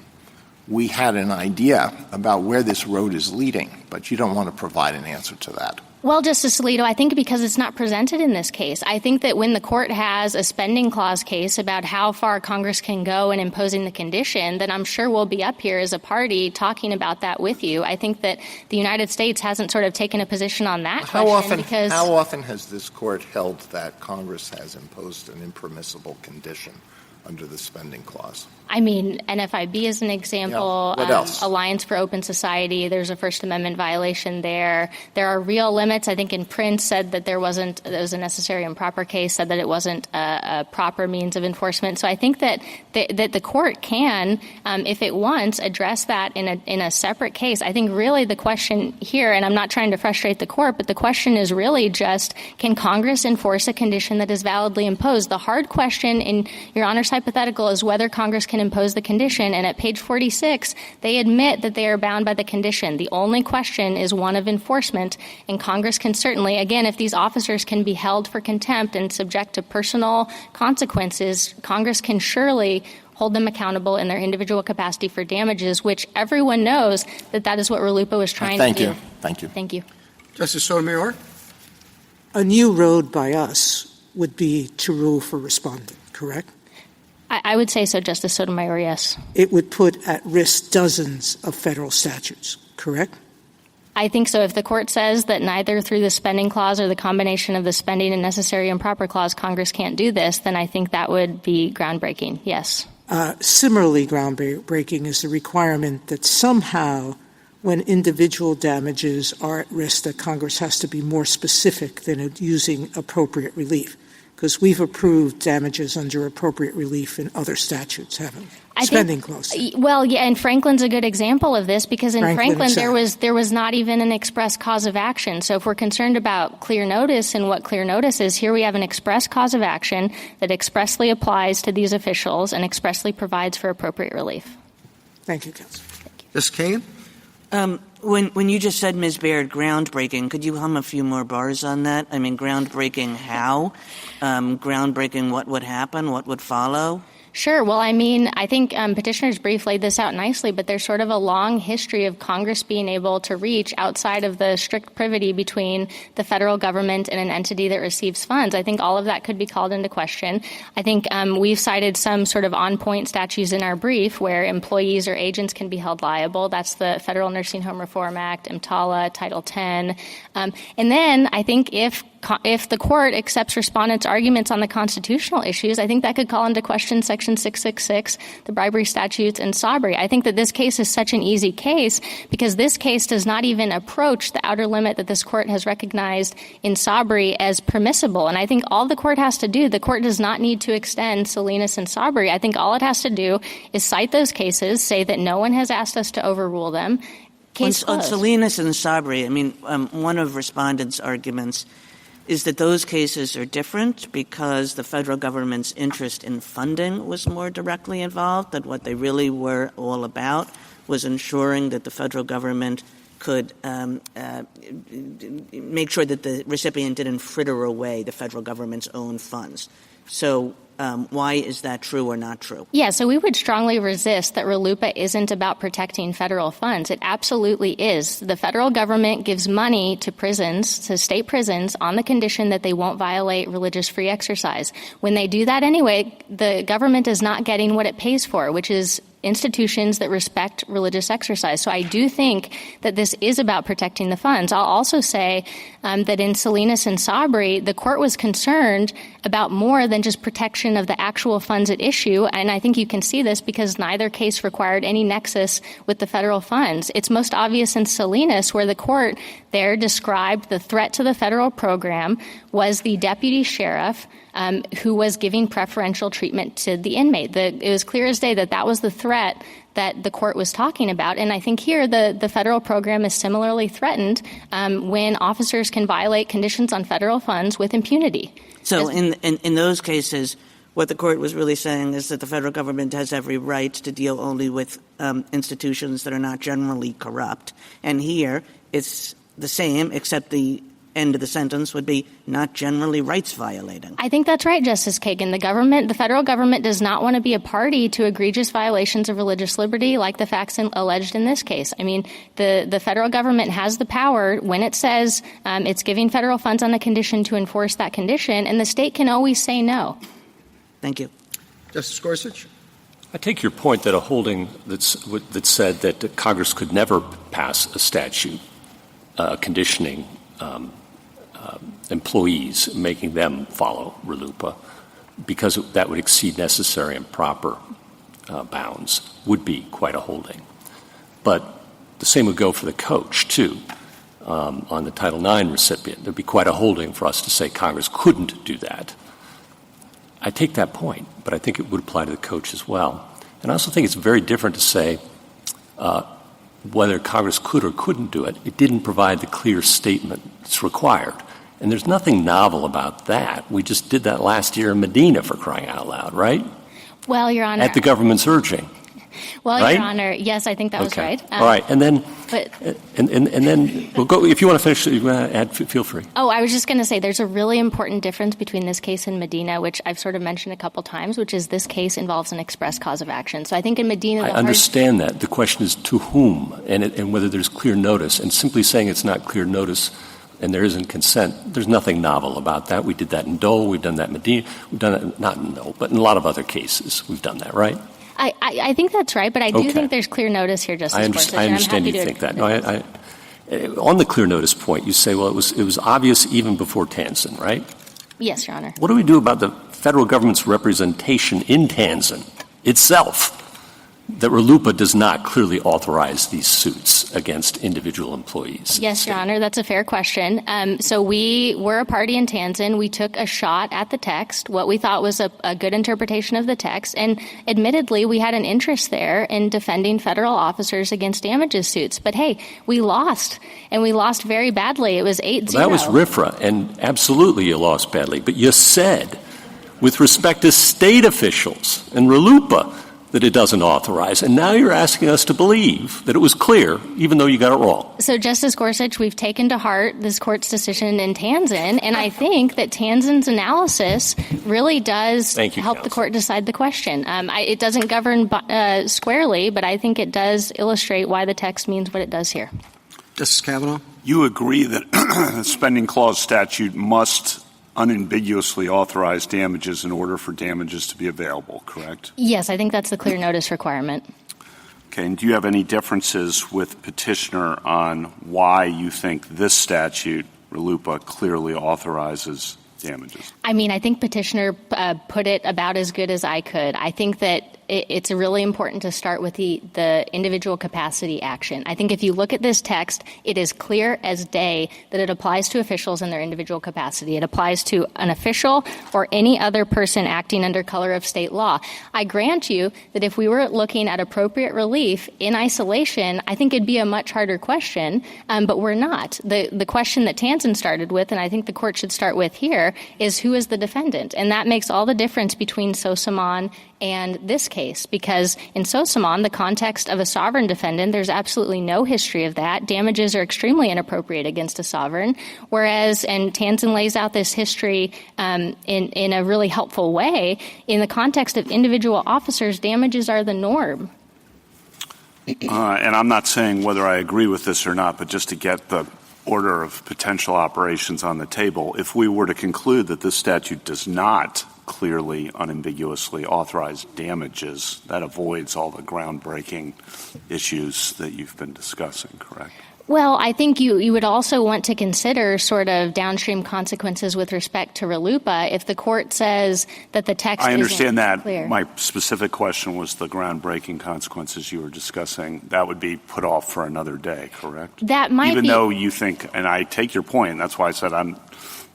H: we had an idea about where this road is leading, but you don't want to provide an answer to that.
K: Well, Justice Alito, I think because it's not presented in this case. I think that when the court has a spending clause case about how far Congress can go in imposing the condition, then I'm sure we'll be up here as a party talking about that with you. I think that the United States hasn't sort of taken a position on that question because
H: how often has this court held that Congress has imposed an impermissible condition under the spending clause?
K: I mean, NFIB is an example.
H: Yeah. What else?
K: Alliance for Open Society, there's a First Amendment violation there. There are real limits. I think in Prince said that there was a necessary and proper case, said that it wasn't a proper means of enforcement. So I think that the court can, if it wants, address that in a separate case. I think really the question here, and I'm not trying to frustrate the court, but the question is really just, can Congress enforce a condition that is validly imposed? The hard question in Your Honor's hypothetical is whether Congress can impose the condition, and at page 46, they admit that they are bound by the condition. The only question is one of enforcement, and Congress can certainly, again, if these officers can be held for contempt and subject to personal consequences, Congress can surely hold them accountable in their individual capacity for damages, which everyone knows that is what RLUIPA was trying to do.
H: Thank you.
K: Thank you.
A: Justice Sotomayor?
D: A new road by us would be to rule for respondent, correct?
K: I would say so, Justice Sotomayor, yes.
D: It would put at risk dozens of federal statutes, correct?
K: I think so. If the court says that neither through the spending clause or the combination of the spending and necessary and proper clause Congress can't do this, then I think that would be groundbreaking, yes.
D: Similarly groundbreaking is the requirement that somehow when individual damages are at risk that Congress has to be more specific than using appropriate relief. Because we've approved damages under appropriate relief in other statutes, haven't we? Spending clause.
K: Well, yeah, and Franklin's a good example of this because in Franklin there was not even an express cause of action. So if we're concerned about clear notice and what clear notice is, here we have an express cause of action that expressly applies to these officials and expressly provides for appropriate relief.
D: Thank you, counsel.
A: Justice Kagan?
I: When you just said, Ms. Baird, groundbreaking, could you hum a few more bars on that? I mean, groundbreaking how? Groundbreaking what would happen? What would follow?
K: Sure. Well, I mean, I think Petitioner's brief laid this out nicely, but there's sort of a long history of Congress being able to reach outside of the strict privity between the federal government and an entity that receives funds. I think all of that could be called into question. I think we've cited some sort of on-point statutes in our brief where employees or agents can be held liable. That's the Federal Nursing Home Reform Act, EMTALA, Title X. And then I think if the court accepts respondents' arguments on the constitutional issues, I think that could call into question Section 666, the bribery statutes, and Sabry. I think that this case is such an easy case because this case does not even approach the outer limit that this court has recognized in Sabry as permissible. And I think all the court has to do, the court does not need to extend Salinas and Sabry. I think all it has to do is cite those cases, say that no one has asked us to overrule them. Case
I: on Salinas and Sabry, I mean, one of respondents' arguments is that those cases are different because the federal government's interest in funding was more directly involved, that what they really were all about was ensuring that the federal government could make sure that the recipient didn't fritter away the federal government's own funds. So why is that true or not true?
K: Yeah, so we would strongly resist that RLUIPA isn't about protecting federal funds. It absolutely is. The federal government gives money to prisons, to state prisons, on the condition that they won't violate religious free exercise. When they do that anyway, the government is not getting what it pays for, which is institutions that respect religious exercise. So I do think that this is about protecting the funds. I'll also say that in Salinas and Sabry, the court was concerned about more than just protection of the actual funds at issue. And I think you can see this because neither case required any nexus with the federal funds. It's most obvious in Salinas where the court there described the threat to the federal program was the deputy sheriff who was giving preferential treatment to the inmate. It was clear as day that was the threat that the court was talking about. And I think here the federal program is similarly threatened when officers can violate conditions on federal funds with impunity.
I: So in those cases, what the court was really saying is that the federal government has every right to deal only with institutions that are not generally corrupt. And here it's the same, except the end of the sentence would be not generally rights violating.
K: I think that's right, Justice Kagan. The federal government does not want to be a party to egregious violations of religious liberty like the facts alleged in this case. I mean, the federal government has the power when it says it's giving federal funds on a condition to enforce that condition, and the state can always say no.
I: Thank you.
A: Justice Gorsuch?
F: I take your point that a holding that said that Congress could never pass a statute conditioning employees, making them follow RLUIPA, because that would exceed necessary and proper bounds, would be quite a holding. But the same would go for the coach, too. On the Title IX recipient, there would be quite a holding for us to say Congress couldn't do that. I take that point, but I think it would apply to the coach as well. And I also think it's very different to say whether Congress could or couldn't do it. It didn't provide the clear statement that's required. And there's nothing novel about that. We just did that last year in Medina, for crying out loud, right?
K: Well, Your Honor.
F: At the government's urging.
K: Well,
F: right?
K: Your Honor, yes, I think that was right.
F: All right, and then, we'll go. If you want to finish, you want to add. Feel free.
K: Oh, I was just going to say there's a really important difference between this case and Medina, which I've sort of mentioned a couple times, which is this case involves an express cause of action. So I think in Medina,
F: I understand that. The question is to whom, and whether there's clear notice. And simply saying it's not clear notice and there isn't consent, there's nothing novel about that. We did that in Dole. We've done that in Medina. We've done it not in Dole, but in a lot of other cases, we've done that, right?
K: I think that's right, but I do think there's clear notice here, Justice Gorsuch.
F: I understand you think that. No, on the clear notice point, you say, well, it was obvious even before Tanzen, right?
K: Yes, Your Honor.
F: What do we do about the federal government's representation in Tanzen itself that RLUIPA does not clearly authorize these suits against individual employees?
K: Yes, Your Honor, that's a fair question. So we were a party in Tanzen. We took a shot at the text, what we thought was a good interpretation of the text, and admittedly, we had an interest there in defending federal officers against damages suits. But hey, we lost, and we lost very badly. It was 8-0.
F: Well, that was RFRA, and absolutely you lost badly. But you said, with respect to state officials and RLUIPA, that it doesn't authorize. And now you're asking us to believe that it was clear, even though you got it wrong.
K: So, Justice Gorsuch, we've taken to heart this court's decision in Tanzen, and I think that Tanzen's analysis really does help the court decide the question. It doesn't govern squarely, but I think it does illustrate why the text means what it does here.
A: Justice Kavanaugh?
E: You agree that the spending clause statute must unambiguously authorize damages in order for damages to be available, correct?
K: Yes, I think that's the clear notice requirement.
E: Okay, and do you have any differences with petitioner on why you think this statute, RLUIPA, clearly authorizes damages?
K: I mean, I think petitioner put it about as good as I could. I think that it's really important to start with the individual capacity action. I think if you look at this text, it is clear as day that it applies to officials in their individual capacity. It applies to an official or any other person acting under color of state law. I grant you that if we were looking at appropriate relief in isolation, I think it'd be a much harder question, but we're not. The question that Tanzen started with, and I think the court should start with here, is who is the defendant? And that makes all the difference between Sosamon and this case, because in Sosamon, the context of a sovereign defendant, there's absolutely no history of that. Damages are extremely inappropriate against a sovereign, whereas, and Tanzen lays out this history in a really helpful way, in the context of individual officers, damages are the norm.
E: And I'm not saying whether I agree with this or not, but just to get the order of potential operations on the table, if we were to conclude that this statute does not clearly, unambiguously authorize damages, that avoids all the groundbreaking issues that you've been discussing, correct?
K: Well, I think you would also want to consider sort of downstream consequences with respect to RLUIPA if the court says that the text
E: I understand that.
K: Clear.
E: My specific question was the groundbreaking consequences you were discussing. That would be put off for another day, correct?
K: That might
E: Even
K: be.
E: though you think, and I take your point, that's why I said I'm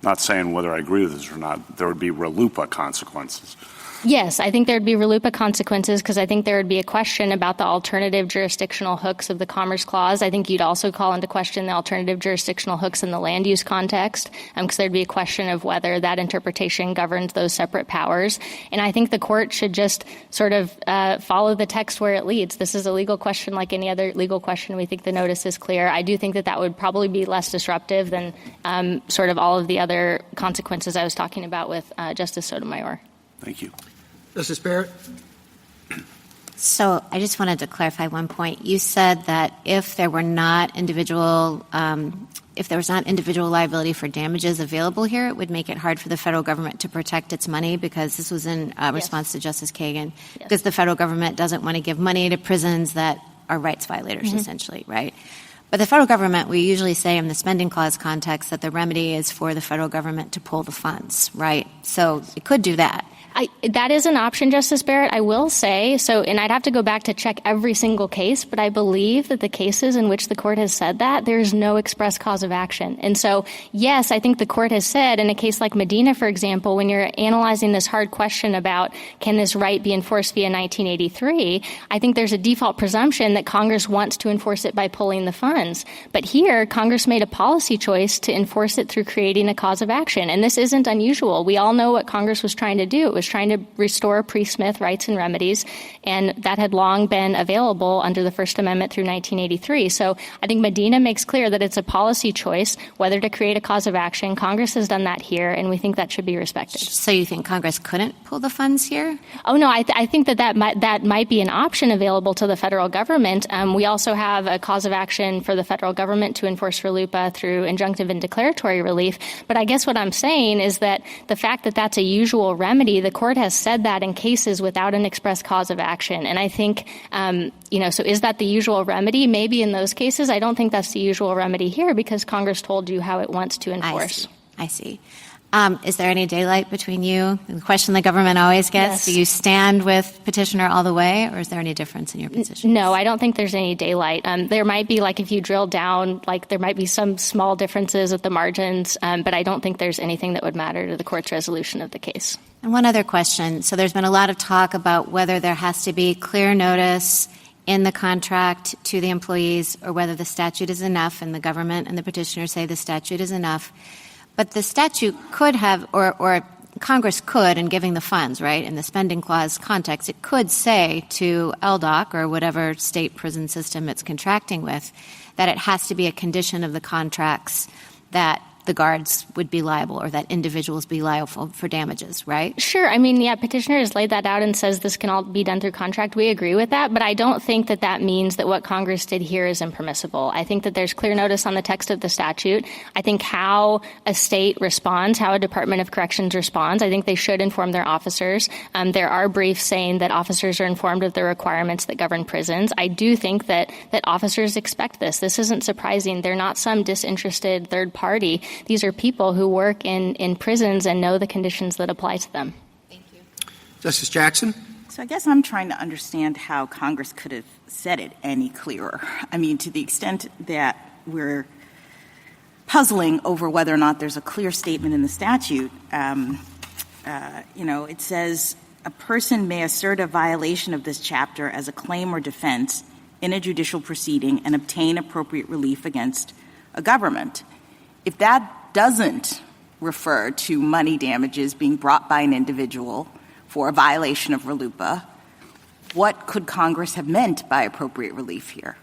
E: not saying whether I agree with this or not, there would be RLUIPA consequences.
K: Yes, I think there would be RLUIPA consequences because I think there would be a question about the alternative jurisdictional hooks of the Commerce Clause. I think you'd also call into question the alternative jurisdictional hooks in the land use context because there'd be a question of whether that interpretation governs those separate powers. And I think the court should just sort of follow the text where it leads. This is a legal question like any other legal question. We think the notice is clear. I do think that that would probably be less disruptive than sort of all of the other consequences I was talking about with Justice Sotomayor.
E: Thank you.
A: Justice Barrett?
J: So I just wanted to clarify one point. You said that if there was not individual liability for damages available here, it would make it hard for the federal government to protect its money, because this was in response to Justice Kagan, because the federal government doesn't want to give money to prisons that are rights violators, essentially, right? But the federal government, we usually say in the spending clause context that the remedy is for the federal government to pull the funds, right? So it could do that.
K: That is an option, Justice Barrett, I will say. So, and I'd have to go back to check every single case, but I believe that the cases in which the court has said that, there's no express cause of action. And so, yes, I think the court has said in a case like Medina, for example, when you're analyzing this hard question about can this right be enforced via 1983, I think there's a default presumption that Congress wants to enforce it by pulling the funds. But here, Congress made a policy choice to enforce it through creating a cause of action. And this isn't unusual. We all know what Congress was trying to do. It was trying to restore pre-Smith rights and remedies, and that had long been available under the First Amendment through 1983. So I think Medina makes clear that it's a policy choice whether to create a cause of action. Congress has done that here, and we think that should be respected.
J: So you think Congress couldn't pull the funds here?
K: Oh, no, I think that might be an option available to the federal government. We also have a cause of action for the federal government to enforce RLUIPA through injunctive and declaratory relief. But I guess what I'm saying is that the fact that that's a usual remedy, the court has said that in cases without an express cause of action. And I think, so is that the usual remedy? Maybe in those cases. I don't think that's the usual remedy here because Congress told you how it wants to enforce.
J: I see. Is there any daylight between you? The question the government always gets,
K: Yes.
J: Do you stand with petitioner all the way, or is there any difference in your position?
K: No, I don't think there's any daylight. There might be, if you drill down, there might be some small differences at the margins, but I don't think there's anything that would matter to the court's resolution of the case.
J: And one other question. So there's been a lot of talk about whether there has to be clear notice in the contract to the employees or whether the statute is enough, and the government and the petitioner say the statute is enough. But the statute could have, or Congress could, in giving the funds, right, in the spending clause context, it could say to LDOC or whatever state prison system it's contracting with that it has to be a condition of the contracts that the guards would be liable or that individuals be liable for damages, right?
K: Sure. I mean, petitioner has laid that out and says this can all be done through contract. We agree with that, but I don't think that that means that what Congress did here is impermissible. I think that there's clear notice on the text of the statute. I think how a state responds, how a Department of Corrections responds, I think they should inform their officers. There are briefs saying that officers are informed of the requirements that govern prisons. I do think that officers expect this. This isn't surprising. They're not some disinterested third party. These are people who work in prisons and know the conditions that apply to them.
J: Thank you.
A: Justice Jackson?
G: So I guess I'm trying to understand how Congress could have said it any clearer. I mean, to the extent that we're puzzling over whether or not there's a clear statement in the statute, it says a person may assert a violation of this chapter as a claim or defense in a judicial proceeding and obtain appropriate relief against a government. If that doesn't refer to money damages being brought by an individual for a violation of RLUIPA, what could Congress have meant by appropriate relief here?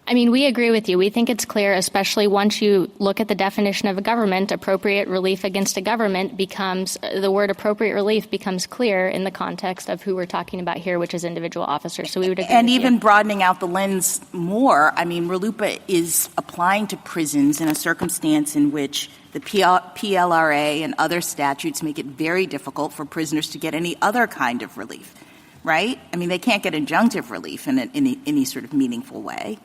K: I mean, we agree with you. We think it's clear, especially once you look at the definition of a government, appropriate relief against a government the word appropriate relief becomes clear in the context of who we're talking about here, which is individual officers. So we would agree
G: And
K: with
G: even
K: you.
G: broadening out the lens more, I mean, RLUIPA is applying to prisons in a circumstance in which the PLRA and other statutes make it very difficult for prisoners to get any other kind of relief, right? I mean, they can't get injunctive relief in any sort of meaningful way.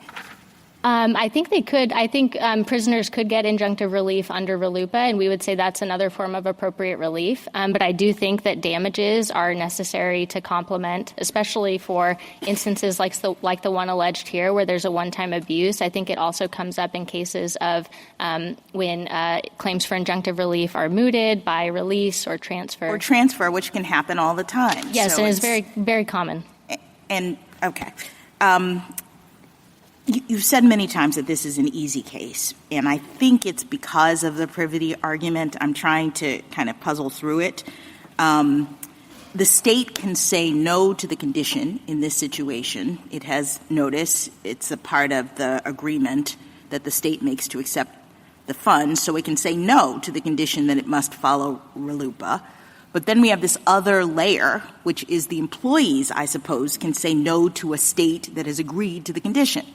K: I think they could. I think prisoners could get injunctive relief under RLUIPA, and we would say that's another form of appropriate relief. But I do think that damages are necessary to complement, especially for instances like the one alleged here, where there's a one-time abuse. I think it also comes up in cases of when claims for injunctive relief are mooted by release or transfer.
G: Or transfer, which can happen all the time.
K: Yes,
G: so
K: and it's very, very common.
G: And, okay. You've said many times that this is an easy case, and I think it's because of the privity argument. I'm trying to kind of puzzle through it. The state can say no to the condition in this situation. It has notice. It's a part of the agreement that the state makes to accept the funds, so it can say no to the condition that it must follow RLUIPA. But then we have this other layer, which is the employees, I suppose, can say no to a state that has agreed to the condition.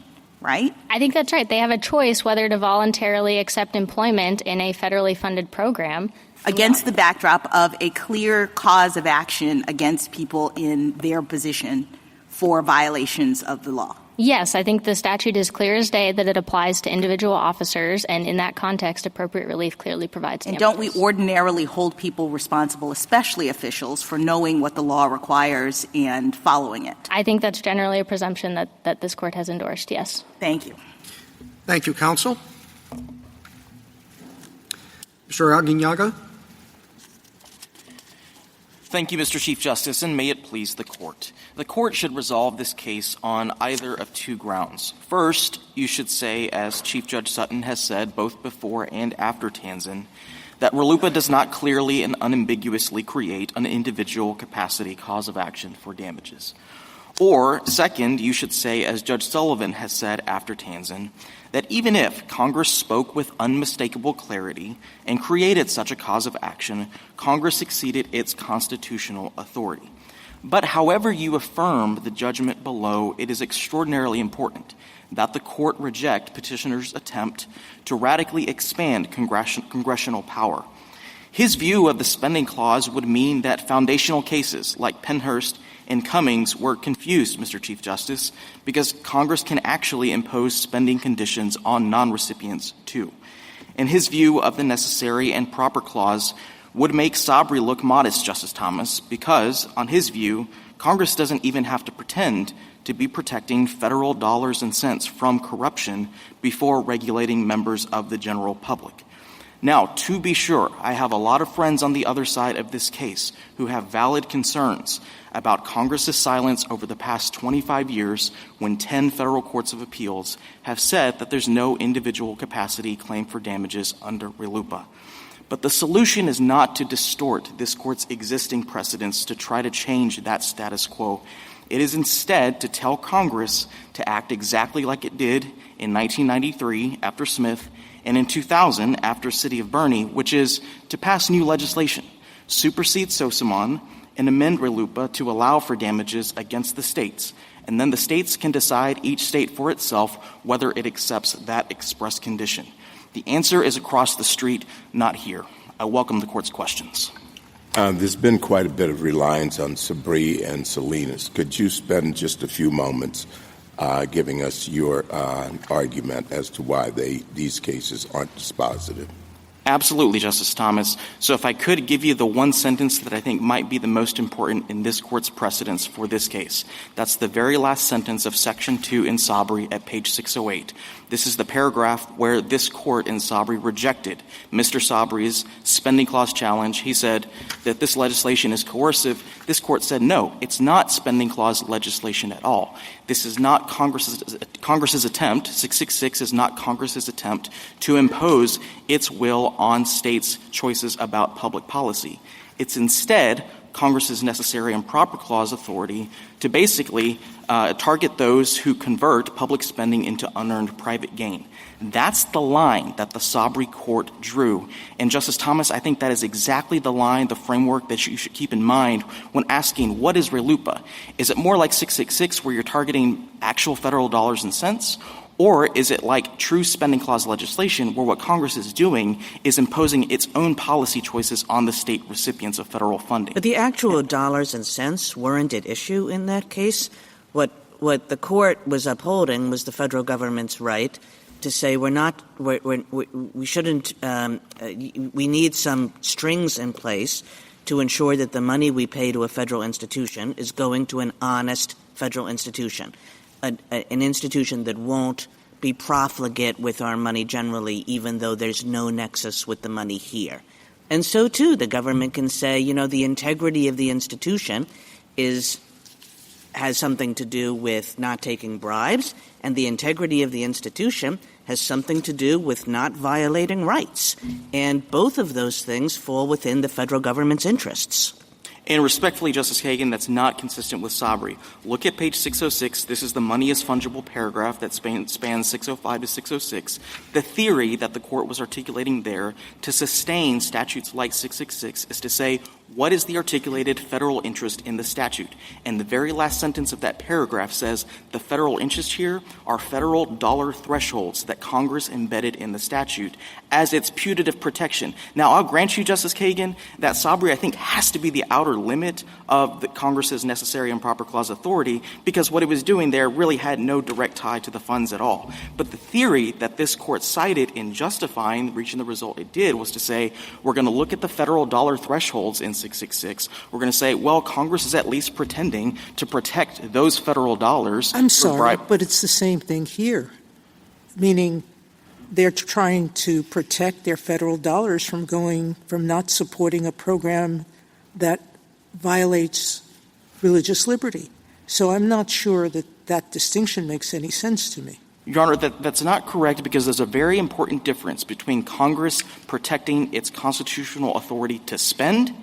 G: Right?
K: I think that's right. They have a choice whether to voluntarily accept employment in a federally funded program.
G: Against the backdrop of a clear cause of action against people in their position for violations of the law.
K: Yes, I think the statute is clear as day that it applies to individual officers, and in that context, appropriate relief clearly provides damages.
G: And don't we ordinarily hold people responsible, especially officials, for knowing what the law requires and following it?
K: I think that's generally a presumption that this Court has endorsed, yes.
G: Thank you.
A: Thank you, counsel. Mr. Aguinaldo.
L: Thank you, Mr. Chief Justice, and may it please the Court. The Court should resolve this case on either of two grounds. First, you should say, as Chief Judge Sutton has said both before and after Tanzan, that RLUIPA does not clearly and unambiguously create an individual capacity cause of action for damages. Or, second, you should say, as Judge Sullivan has said after Tanzan, that even if Congress spoke with unmistakable clarity and created such a cause of action, Congress exceeded its constitutional authority. But however you affirm the judgment below, it is extraordinarily important that the Court reject petitioner's attempt to radically expand congressional power. His view of the spending clause would mean that foundational cases like Pennhurst and Cummings were confused, Mr. Chief Justice, because Congress can actually impose spending conditions on non-recipients, too. And his view of the necessary and proper clause would make Sabri look modest, Justice Thomas, because, on his view, Congress doesn't even have to pretend to be protecting federal dollars and cents from corruption before regulating members of the general public. Now, to be sure, I have a lot of friends on the other side of this case who have valid concerns about Congress's silence over the past 25 years when 10 federal courts of appeals have said that there's no individual capacity claim for damages under RLUIPA. But the solution is not to distort this Court's existing precedents to try to change that status quo. It is instead to tell Congress to act exactly like it did in 1993 after Smith and in 2000 after City of Bernie, which is to pass new legislation, supersede Sosamon, and amend RLUIPA to allow for damages against the states. And then the states can decide, each state for itself, whether it accepts that express condition. The answer is across the street, not here. I welcome the Court's questions.
C: There's been quite a bit of reliance on Sabri and Salinas. Could you spend just a few moments giving us your argument as to why these cases aren't dispositive?
L: Absolutely, Justice Thomas. So if I could give you the one sentence that I think might be the most important in this Court's precedents for this case. That's the very last sentence of Section 2 in Sabri at page 608. This is the paragraph where this Court in Sabri rejected Mr. Sabri's spending clause challenge. He said that this legislation is coercive. This Court said, no, it's not spending clause legislation at all. This is not Congress's attempt. 666 is not Congress's attempt to impose its will on states' choices about public policy. It's instead Congress's necessary and proper clause authority to basically target those who convert public spending into unearned private gain. That's the line that the Sabri Court drew. And, Justice Thomas, I think that is exactly the line, the framework that you should keep in mind when asking, what is RLUIPA? Is it more like 666 where you're targeting actual federal dollars and cents? Or is it like true spending clause legislation where what Congress is doing is imposing its own policy choices on the state recipients of federal funding?
I: But the actual dollars and cents weren't at issue in that case. what the court was upholding was the federal government's right to say we shouldn't we need some strings in place to ensure that the money we pay to a federal institution is going to an honest federal institution, an institution that won't be profligate with our money generally, even though there's no nexus with the money here. And so, too, the government can say, the integrity of the institution has something to do with not taking bribes, and the integrity of the institution has something to do with not violating rights. And both of those things fall within the federal government's interests.
L: And respectfully, Justice Kagan, that's not consistent with Sabri. Look at page 606. This is the money is fungible paragraph that spans 605 to 606. The theory that the court was articulating there to sustain statutes like 666 is to say, what is the articulated federal interest in the statute? And the very last sentence of that paragraph says the federal interest here are federal dollar thresholds that Congress embedded in the statute as its putative protection. Now, I'll grant you, Justice Kagan, that Sabri, I think, has to be the outer limit of the Congress's necessary and proper clause authority, because what it was doing there really had no direct tie to the funds at all. But the theory that this court cited in justifying reaching the result it did was to say, we're going to look at the federal dollar thresholds in 666. We're going to say, well, Congress is at least pretending to protect those federal dollars.
D: I'm sorry, but it's the same thing here, meaning they're trying to protect their federal dollars from not supporting a program that violates religious liberty. So I'm not sure that distinction makes any sense to me.
L: Your Honor, that's not correct, because there's a very important difference between Congress protecting its constitutional authority to spend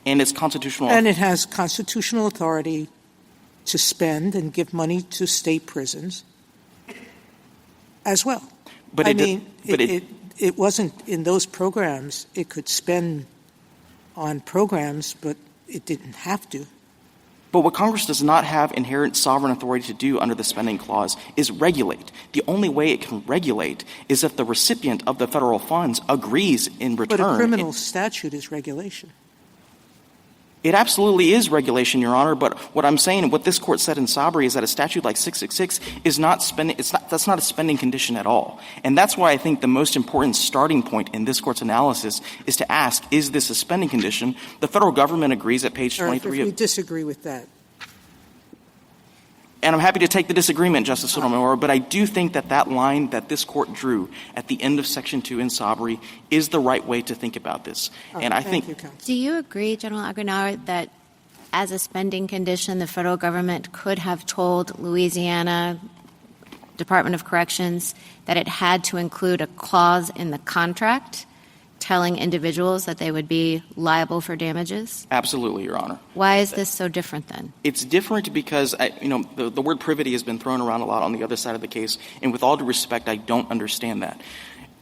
L: and its constitutional
D: And it has constitutional authority to spend and give money to state prisons as well.
L: But
D: it wasn't in those programs. It could spend on programs, but it didn't have to.
L: But what Congress does not have inherent sovereign authority to do under the spending clause is regulate. The only way it can regulate is if the recipient of the federal funds agrees in return.
D: But a criminal statute is regulation.
L: It absolutely is regulation, Your Honor, but what I'm saying, what this court said in Sabri is that a statute like 666 is not spending, that's not a spending condition at all. And that's why I think the most important starting point in this court's analysis is to ask, is this a spending condition? The federal government agrees at page 23.
D: If we disagree with that.
L: And I'm happy to take the disagreement, Justice Sotomayor, but I do think that line that this court drew at the end of Section 2 in Sabri is the right way to think about this. And I think.
J: Do you agree, General Aguinaldo, that as a spending condition, the federal government could have told Louisiana Department of Corrections that it had to include a clause in the contract telling individuals that they would be liable for damages?
L: Absolutely, Your Honor.
J: Why is this so different then?
L: It's different because, the word privity has been thrown around a lot on the other side of the case, and with all due respect, I don't understand that.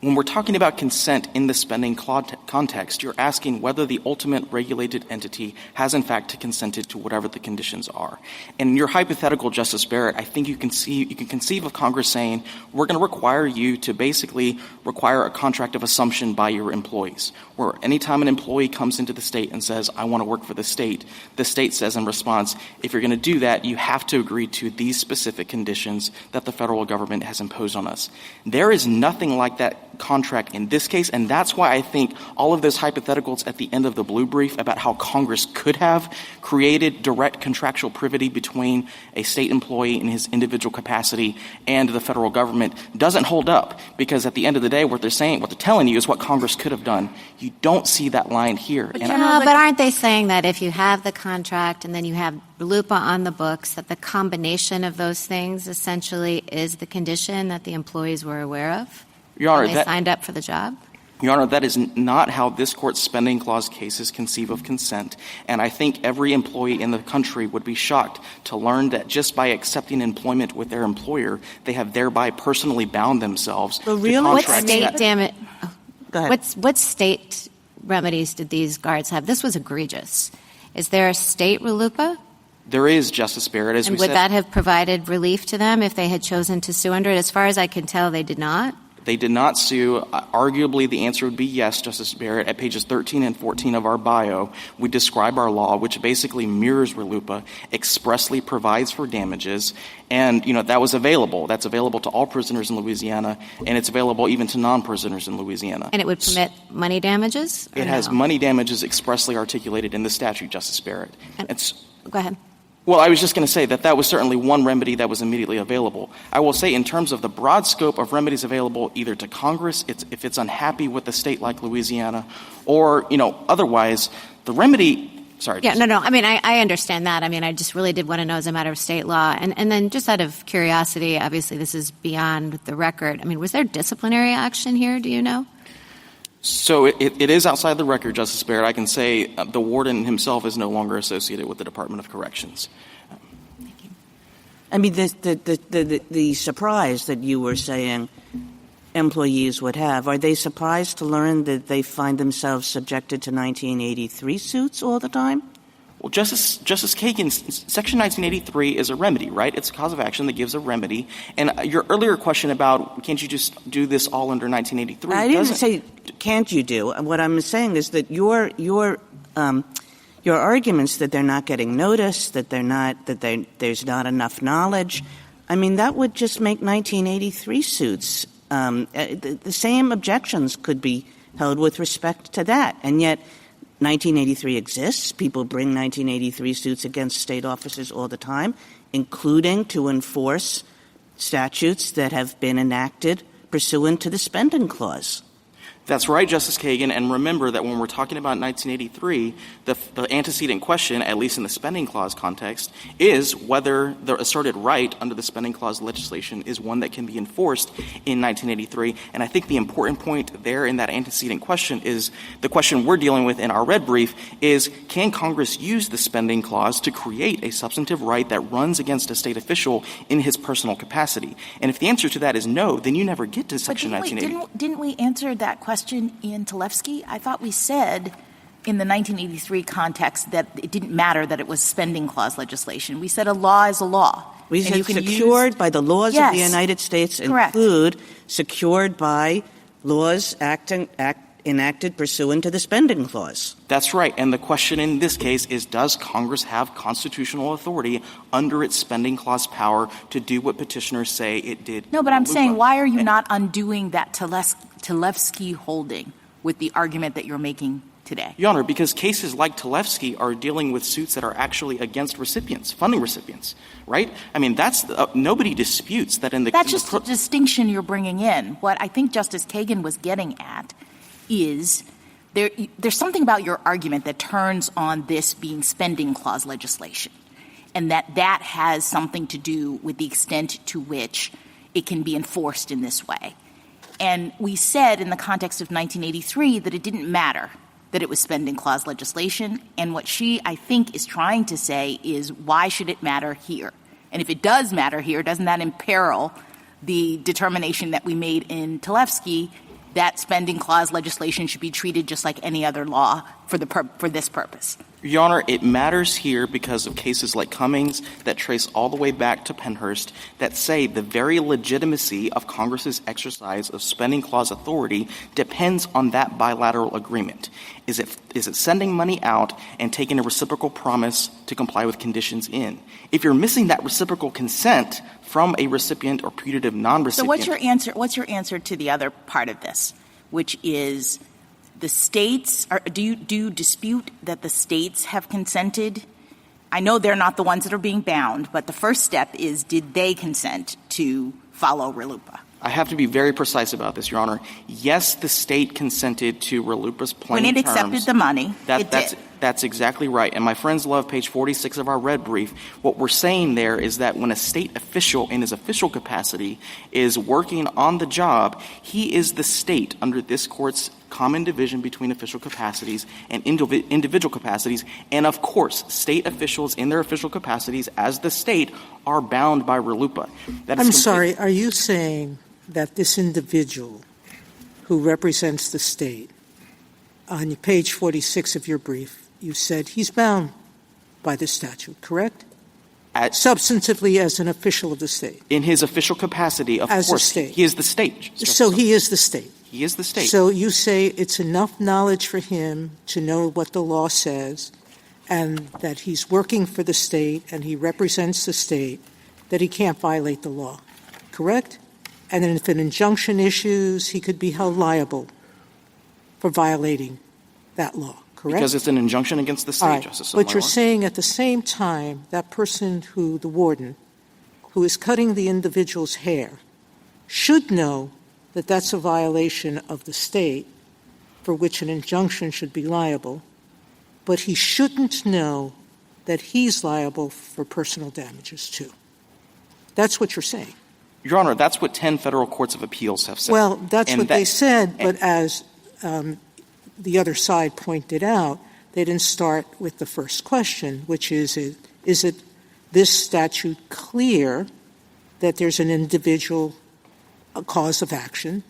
L: When we're talking about consent in the spending context, you're asking whether the ultimate regulated entity has, in fact, consented to whatever the conditions are. And in your hypothetical, Justice Barrett, I think you can conceive of Congress saying, we're going to require you to basically require a contract of assumption by your employees, where anytime an employee comes into the state and says, I want to work for the state says in response, if you're going to do that, you have to agree to these specific conditions that the federal government has imposed on us. There is nothing like that contract in this case, and that's why I think all of those hypotheticals at the end of the blue brief about how Congress could have created direct contractual privity between a state employee in his individual capacity and the federal government doesn't hold up, because at the end of the day, what they're telling you is what Congress could have done. You don't see that line here.
J: But aren't they saying that if you have the contract and then you have LUPA on the books, that the combination of those things essentially is the condition that the employees were aware of?
L: Your Honor,
J: when they signed up for the job?
L: Your Honor, that is not how this Court's spending clause cases conceive of consent. And I think every employee in the country would be shocked to learn that just by accepting employment with their employer, they have thereby personally bound themselves to contracts.
J: What state, damn it? Go ahead. What state remedies did these guards have? This was egregious. Is there a state RLUIPA?
L: There is, Justice Barrett.
J: And would that have provided relief to them if they had chosen to sue under it? As far as I can tell, they did not.
L: They did not sue. Arguably, the answer would be yes, Justice Barrett. At pages 13 and 14 of our bio, we describe our law, which basically mirrors RLUIPA, expressly provides for damages, and, that was available. That's available to all prisoners in Louisiana, and it's available even to non-prisoners in Louisiana.
J: And it would permit money damages?
L: It has money damages expressly articulated in the statute, Justice Barrett.
J: Go ahead.
L: Well, I was just going to say that was certainly one remedy that was immediately available. I will say in terms of the broad scope of remedies available either to Congress, if it's unhappy with a state like Louisiana, or, otherwise, the remedy — sorry.
J: Yeah, no. I mean, I understand that. I mean, I just really did want to know as a matter of state law. And then just out of curiosity, obviously this is beyond the record. I mean, was there disciplinary action here? Do you know?
L: So it is outside the record, Justice Barrett. I can say the warden himself is no longer associated with the Department of Corrections.
I: I mean, the surprise that you were saying employees would have, are they surprised to learn that they find themselves subjected to 1983 suits all the time?
L: Well, Justice Kagan, Section 1983 is a remedy, right? It's a cause of action that gives a remedy. And your earlier question about can't you just do this all under 1983?
I: I didn't say can't you do. What I'm saying is that your arguments that they're not getting notice, there's not enough knowledge, I mean, that would just make 1983 suits. The same objections could be held with respect to that. And yet 1983 exists. People bring 1983 suits against state officers all the time, including to enforce statutes that have been enacted pursuant to the spending clause.
L: That's right, Justice Kagan. And remember that when we're talking about 1983, the antecedent question, at least in the spending clause context, is whether the asserted right under the spending clause legislation is one that can be enforced in 1983. And I think the important point there in that antecedent question is the question we're dealing with in our red brief is, can Congress use the spending clause to create a substantive right that runs against a state official in his personal capacity? And if the answer to that is no, then you never get to Section 1980.
G: Didn't we answer that question in Tlefsky? I thought we said in the 1983 context that it didn't matter that it was spending clause legislation. We said a law is a law.
I: We said secured by the laws of the United States include secured by laws enacted pursuant to the spending clause.
L: That's right. And the question in this case is, does Congress have constitutional authority under its spending clause power to do what petitioners say it did?
G: No, but I'm saying, why are you not undoing that Tlefsky holding with the argument that you're making today?
L: Your Honor, because cases like Tlefsky are dealing with suits that are actually against recipients, funding recipients, right? I mean, that's nobody disputes that in the —
G: That's just the distinction you're bringing in. What I think Justice Kagan was getting at is there's something about your argument that turns on this being spending clause legislation, and that has something to do with the extent to which it can be enforced in this way. And we said in the context of 1983 that it didn't matter that it was spending clause legislation, and what she, I think, is trying to say is, why should it matter here? And if it does matter here, doesn't that imperil the determination that we made in Tlefsky that spending clause legislation should be treated just like any other law for this purpose?
L: Your Honor, it matters here because of cases like Cummings that trace all the way back to Pennhurst that say the very legitimacy of Congress's exercise of spending clause authority depends on that bilateral agreement. Is it sending money out and taking a reciprocal promise to comply with conditions in? If you're missing that reciprocal consent from a recipient or putative non-recipient —
G: So what's your answer to the other part of this, which is the states — do you dispute that the states have consented? I know they're not the ones that are being bound, but the first step is, did they consent to follow RLUIPA?
L: I have to be very precise about this, Your Honor. Yes, the state consented to RLUIPA's plain terms.
G: When it accepted the money, it did.
L: That's exactly right. And my friends love page 46 of our red brief. What we're saying there is that when a state official in his official capacity is working on the job, he is the state under this court's common division between official capacities and individual capacities. And, of course, state officials in their official capacities as the state are bound by RLUIPA.
D: I'm sorry. Are you saying that this individual who represents the state, on page 46 of your brief, you said he's bound by this statute, correct? Substantively as an official of the state.
L: In his official capacity, of
D: as
L: course.
D: A state.
L: He is the state.
D: So he is the state.
L: He is the state.
D: So you say it's enough knowledge for him to know what the law says and that he's working for the state and he represents the state, that he can't violate the law, correct? And then if an injunction issues, he could be held liable for violating that law, correct?
L: Because it's an injunction against the state,
D: right.
L: Justice Sotomayor.
D: But you're saying at the same time that person the warden, who is cutting the individual's hair, should know that that's a violation of the state for which an injunction should be liable, but he shouldn't know that he's liable for personal damages too. That's what you're saying.
L: Your Honor, that's what 10 federal courts of appeals have said.
D: Well, that's what they said, but as the other side pointed out, they didn't start with the first question, which is it this statute clear that there's an individual cause of action?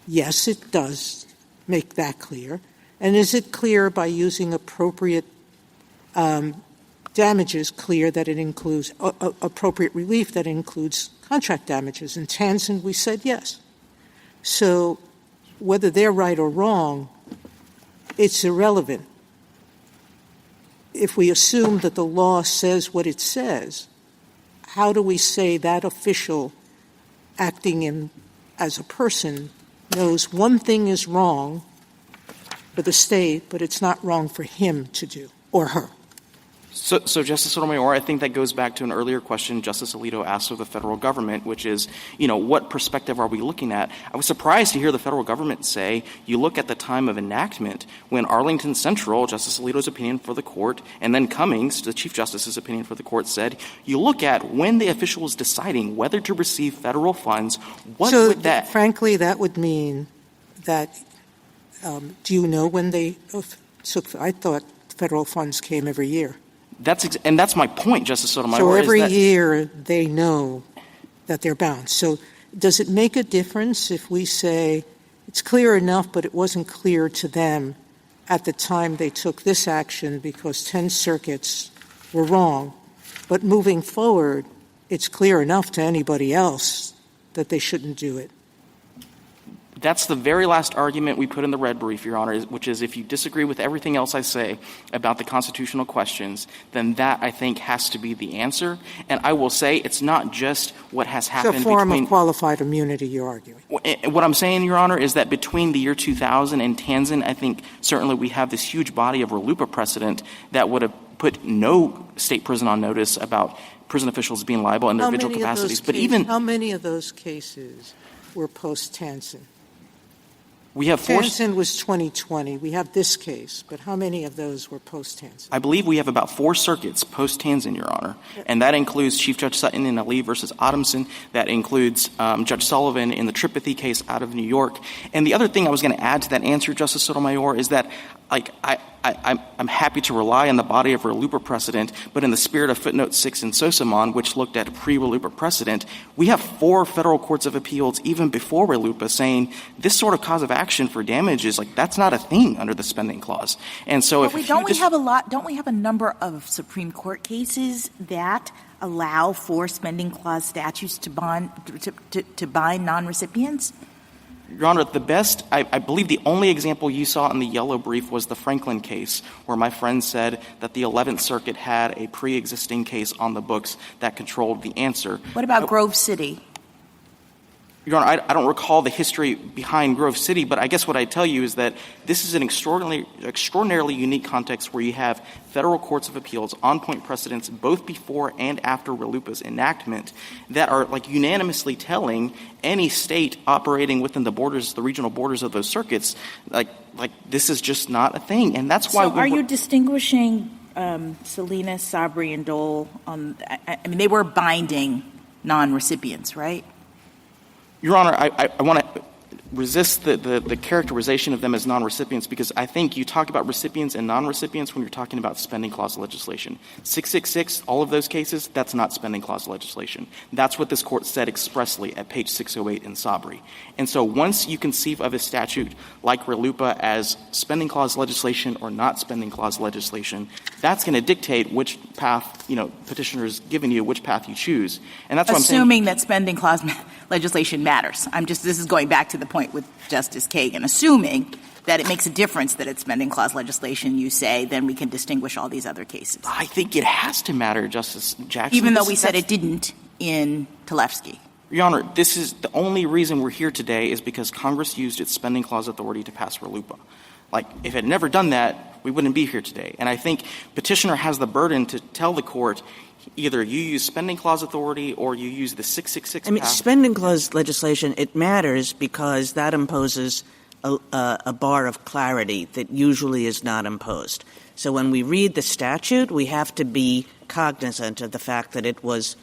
D: Yes, it does make that clear. And is it clear by using appropriate damages clear that it includes appropriate relief that includes contract damages? In Tanzan, we said yes. So whether they're right or wrong, it's irrelevant. If we assume that the law says what it says, how do we say that official acting as a person knows one thing is wrong for the state, but it's not wrong for him to do, or her?
L: So Justice Sotomayor, I think that goes back to an earlier question Justice Alito asked of the federal government, which is, what perspective are we looking at? I was surprised to hear the federal government say, you look at the time of enactment when Arlington Central, Justice Alito's opinion for the court, and then Cummings, the Chief Justice's opinion for the court, said, you look at when the official is deciding whether to receive federal funds, would that...
D: Frankly, that would mean that, do you know when they took, I thought federal funds came every year.
L: And that's my point, Justice Sotomayor.
D: So every year they know that they're bound. So does it make a difference if we say it's clear enough, but it wasn't clear to them at the time they took this action because 10 circuits were wrong, but moving forward, it's clear enough to anybody else that they shouldn't do it?
L: That's the very last argument we put in the red brief, Your Honor, which is if you disagree with everything else I say about the constitutional questions, then that, I think, has to be the answer. And I will say it's not just what has happened
D: It's a form of qualified immunity you're arguing.
L: What I'm saying, Your Honor, is that between the year 2000 and Tanzan, I think certainly we have this huge body of RLUIPA precedent that would have put no state prison on notice about prison officials being liable in their individual capacities.
D: How many of those cases were post-Tanzan?
L: We have
D: Tanzan was 2020. We have this case, but how many of those were post-Tanzan?
L: I believe we have about 4 circuits post-Tanzan, Your Honor, and that includes Chief Judge Sutton in Ali versus Adamson. That includes Judge Sullivan in the Tripathy case out of New York. And the other thing I was going to add to that answer, Justice Sotomayor, is that I'm happy to rely on the body of RLUIPA precedent, but in the spirit of footnote 6 in Sosamon, which looked at pre-RLUIPA precedent, we have 4 federal courts of appeals even before RLUIPA saying this sort of cause of action for damages, that's not a thing under the spending clause. And so
G: don't we have a number of Supreme Court cases that allow for spending clause statutes to bind non-recipients?
L: Your Honor, I believe the only example you saw in the yellow brief was the Franklin case, where my friend said that the 11th Circuit had a pre-existing case on the books that controlled the answer.
G: What about Grove City?
L: Your Honor, I don't recall the history behind Grove City, but I guess what I tell you is that this is an extraordinarily unique context where you have federal courts of appeals on-point precedents both before and after RLUIPA's enactment that are unanimously telling any state operating within the regional borders of those circuits, this is just not a thing. And that's why
G: are you distinguishing Salinas, Sabri, and Dole? They were binding non-recipients, right?
L: Your Honor, I want to resist the characterization of them as non-recipients, because I think you talk about recipients and non-recipients when you're talking about spending clause legislation. 666, all of those cases, that's not spending clause legislation. That's what this court said expressly at page 608 in Sabri. And so once you conceive of a statute like RLUIPA as spending clause legislation or not spending clause legislation, that's going to dictate which path, petitioner's given you, which path you choose. And that's what I'm saying.
G: Assuming that spending clause legislation matters. This is going back to the point with Justice Kagan. Assuming that it makes a difference that it's spending clause legislation, you say, then we can distinguish all these other cases.
L: I think it has to matter, Justice Jackson.
G: Even though we said it didn't in Tlefsky.
L: Your Honor, this is the only reason we're here today is because Congress used its spending clause authority to pass RLUIPA. If it had never done that, we wouldn't be here today. And I think petitioner has the burden to tell the court either you use spending clause authority or you use the 666 path.
I: Spending clause legislation, it matters because that imposes a bar of clarity that usually is not imposed. So when we read the statute, we have to be cognizant of the fact that it was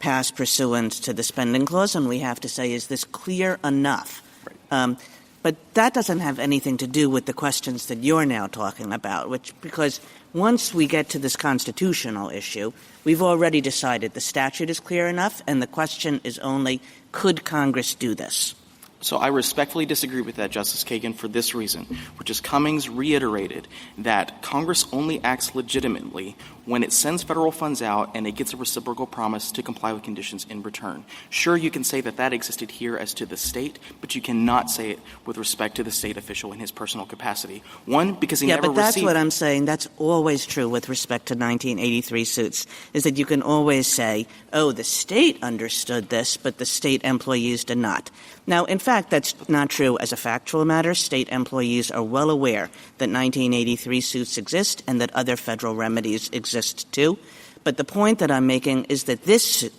I: passed pursuant to the spending clause, and we have to say, is this clear enough? Right. But that doesn't have anything to do with the questions that you're now talking about, because once we get to this constitutional issue, we've already decided the statute is clear enough, and the question is only, could Congress do this?
L: So I respectfully disagree with that, Justice Kagan, for this reason, which is Cummings reiterated that Congress only acts legitimately when it sends federal funds out and it gets a reciprocal promise to comply with conditions in return. Sure, you can say that existed here as to the state, but you cannot say it with respect to the state official in his personal capacity. One, because he never received—
I: Yeah, but that's what I'm saying. That's always true with respect to 1983 suits, is that you can always say, oh, the state understood this, but the state employees did not. Now, in fact, that's not true as a factual matter. State employees are well aware that 1983 suits exist and that other federal remedies exist too. But the point that I'm making is that this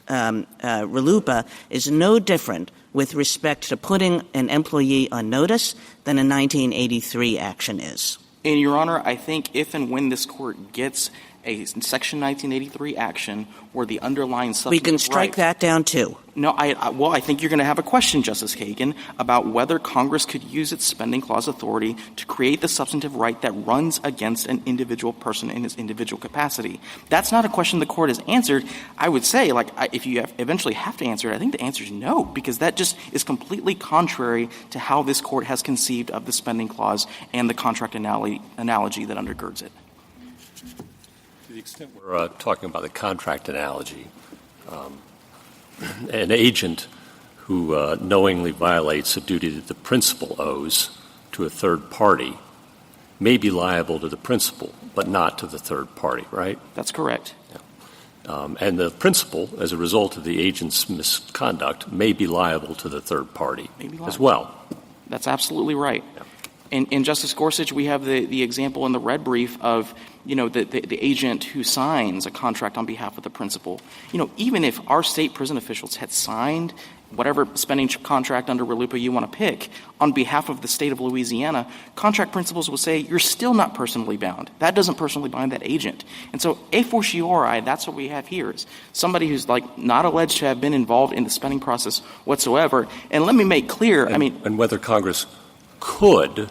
I: RLUIPA is no different with respect to putting an employee on notice than a 1983 action is.
L: And, Your Honor, I think if and when this court gets a Section 1983 action where the underlying substantive
I: we can strike that down too.
L: No, I think you're going to have a question, Justice Kagan, about whether Congress could use its spending clause authority to create the substantive right that runs against an individual person in his individual capacity. That's not a question the court has answered. I would say, if you eventually have to answer it, I think the answer is no, because that just is completely contrary to how this court has conceived of the spending clause and the contract analogy that undergirds it.
F: To the extent we're talking about the contract analogy, an agent who knowingly violates a duty that the principal owes to a third party may be liable to the principal, but not to the third party, right?
L: That's correct.
F: Yeah. And the principal, as a result of the agent's misconduct, may be liable to the third party as well.
L: That's absolutely right.
F: Yeah.
L: In Justice Gorsuch, we have the example in the red brief of, the agent who signs a contract on behalf of the principal. Even if our state prison officials had signed whatever spending contract under RLUIPA you want to pick on behalf of the state of Louisiana, contract principals will say, you're still not personally bound. That doesn't personally bind that agent. And so, a fortiori, that's what we have here is somebody who's not alleged to have been involved in the spending process whatsoever. And let me make clear,
F: and whether Congress could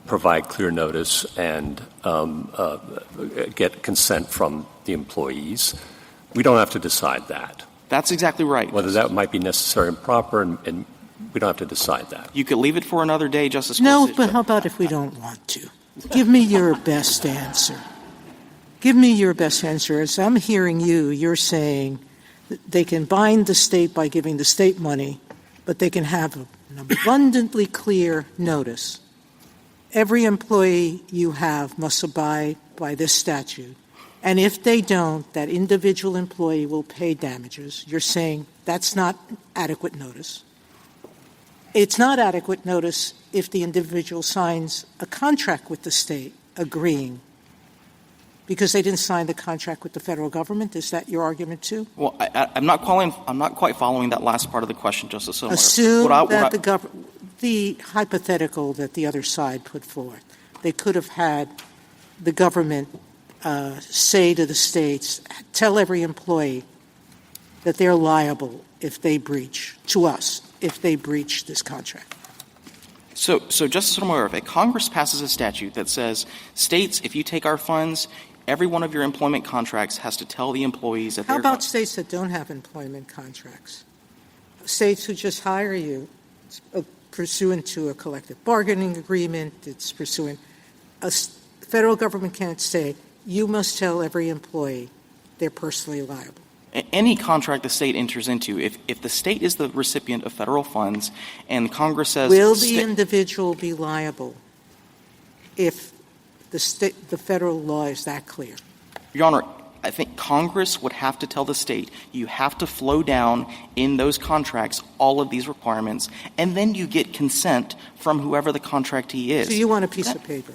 F: provide clear notice and get consent from the employees. We don't have to decide that.
L: That's exactly right.
F: Whether that might be necessary and proper, and we don't have to decide that.
L: You could leave it for another day, Justice
D: No,
L: Gorsuch.
D: but how about if we don't want to? Give me your best answer. Give me your best answer. As I'm hearing you're saying that they can bind the state by giving the state money, but they can have an abundantly clear notice. Every employee you have must abide by this statute. And if they don't, that individual employee will pay damages. You're saying that's not adequate notice. It's not adequate notice if the individual signs a contract with the state agreeing because they didn't sign the contract with the federal government. Is that your argument too?
L: Well, I'm not quite following that last part of the question, Justice Sotomayor.
D: Assume that the hypothetical that the other side put forward, they could have had the government say to the states, tell every employee that they're liable if they breach, to us, if they breach this contract?
L: So Justice Sotomayor, if Congress passes a statute that says, states, if you take our funds, every one of your employment contracts has to tell the employees that
D: How about states that don't have employment contracts? States who just hire you pursuant to a collective bargaining agreement, it's pursuant. The federal government can't say, you must tell every employee they're personally liable.
L: Any contract the state enters into, if the state is the recipient of federal funds and Congress says...
D: Will the individual be liable if the federal law is that clear?
L: Your Honor, I think Congress would have to tell the state, you have to flow down in those contracts all of these requirements, and then you get consent from whoever the contractee is.
D: So you want a piece of paper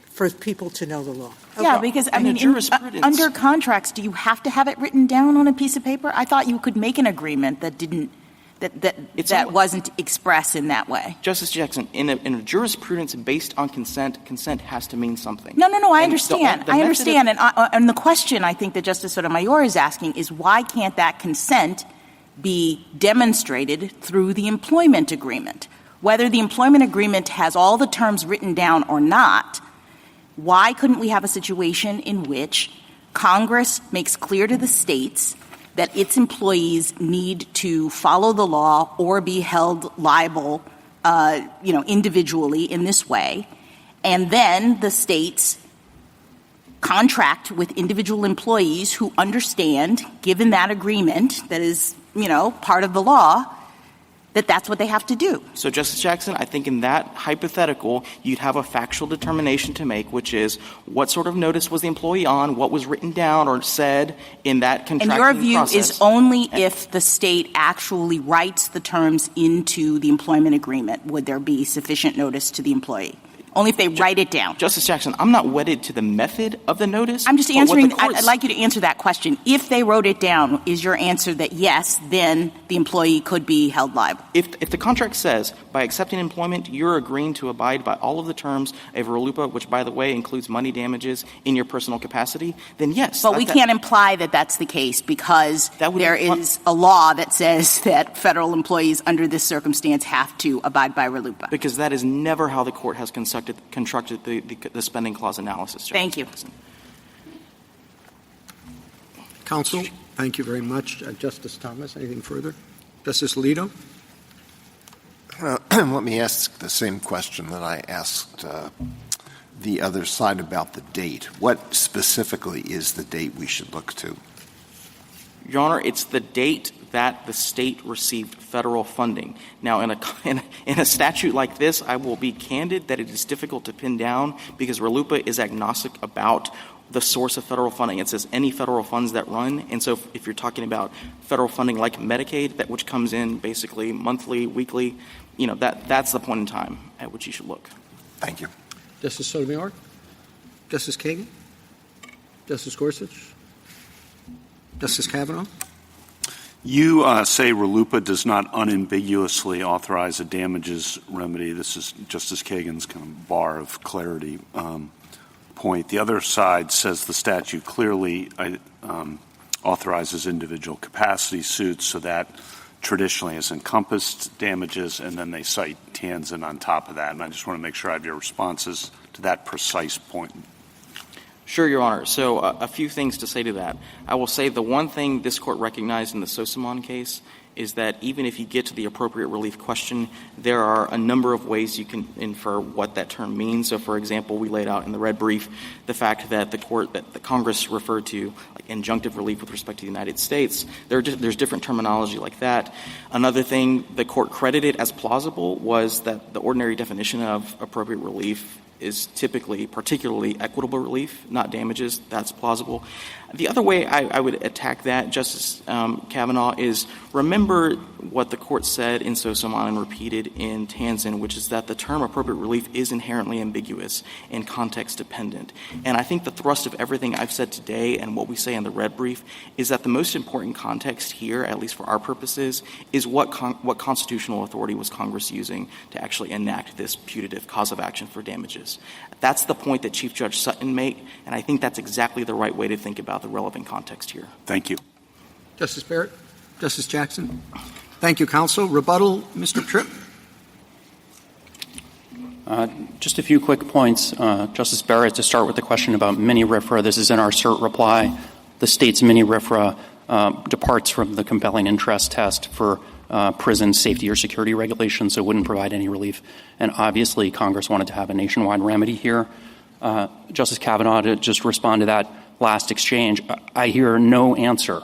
D: for people to know the law? Okay.
G: Yeah, because, under contracts, do you have to have it written down on a piece of paper? I thought you could make an agreement that wasn't expressed in that way.
L: Justice Jackson, in a jurisprudence based on consent has to mean something.
G: No, I understand. I understand. And the question I think that Justice Sotomayor is asking is why can't that consent be demonstrated through the employment agreement? Whether the employment agreement has all the terms written down or not, why couldn't we have a situation in which Congress makes clear to the states that its employees need to follow the law or be held liable, individually in this way, and then the states contract with individual employees who understand, given that agreement that is, part of the law, that that's what they have to do.
L: So, Justice Jackson, I think in that hypothetical, you'd have a factual determination to make, which is what sort of notice was the employee on, what was written down or said in that contracting process.
G: And your view is only if the state actually writes the terms into the employment agreement would there be sufficient notice to the employee? Only if they write it down.
L: Justice Jackson, I'm not wedded to the method of the notice.
G: I'm just answering. I'd like you to answer that question. If they wrote it down, is your answer that yes, then the employee could be held liable?
L: If the contract says, by accepting employment, you're agreeing to abide by all of the terms of RLUIPA, which, by the way, includes money damages in your personal capacity, then yes.
G: But we can't imply that that's the case because there is a law that says that federal employees under this circumstance have to abide by RLUIPA.
L: Because that is never how the court has constructed the spending clause analysis.
G: Thank you.
A: Counsel, thank you very much. Justice Thomas, anything further? Justice Alito?
H: Let me ask the same question that I asked the other side about the date. What specifically is the date we should look to?
L: Your Honor, it's the date that the state received federal funding. Now, in a statute like this, I will be candid that it is difficult to pin down because RLUIPA is agnostic about the source of federal funding. It says any federal funds that run. And so if you're talking about federal funding like Medicaid, that which comes in basically monthly, weekly, that's the point in time at which you should look.
H: Thank you.
A: Justice Sotomayor? Justice Kagan? Justice Gorsuch? Justice Kavanaugh?
E: You say RLUIPA does not unambiguously authorize a damages remedy. This is Justice Kagan's kind of bar of clarity point. The other side says the statute clearly authorizes individual capacity suits, so that traditionally has encompassed damages, and then they cite Tanzan on top of that. And I just want to make sure I have your responses to that precise point.
L: Sure, Your Honor. So a few things to say to that. I will say the one thing this Court recognized in the Sosamon case is that even if you get to the appropriate relief question, there are a number of ways you can infer what that term means. So, for example, we laid out in the red brief the fact that the Congress referred to like injunctive relief with respect to the United States. There's different terminology like that. Another thing the Court credited as plausible was that the ordinary definition of appropriate relief is typically particularly equitable relief, not damages. That's plausible. The other way I would attack that, Justice Kavanaugh, is remember what the Court said in Sosamon and repeated in Tanzan, which is that the term appropriate relief is inherently ambiguous and context-dependent. And I think the thrust of everything I've said today and what we say in the red brief is that the most important context here, at least for our purposes, is what constitutional authority was Congress using to actually enact this putative cause of action for damages. That's the point that Chief Judge Sutton made, and I think that's exactly the right way to think about the relevant context here.
E: Thank you.
A: Justice Barrett? Justice Jackson? Thank you, counsel. Rebuttal, Mr. Tripp.
B: Just a few quick points. Justice Barrett, to start with the question about mini-RFRA, this is in our cert reply. The state's mini-RFRA departs from the compelling interest test for prison safety or security regulations, so it wouldn't provide any relief. And obviously, Congress wanted to have a nationwide remedy here. Justice Kavanaugh, to just respond to that last exchange, I hear no answer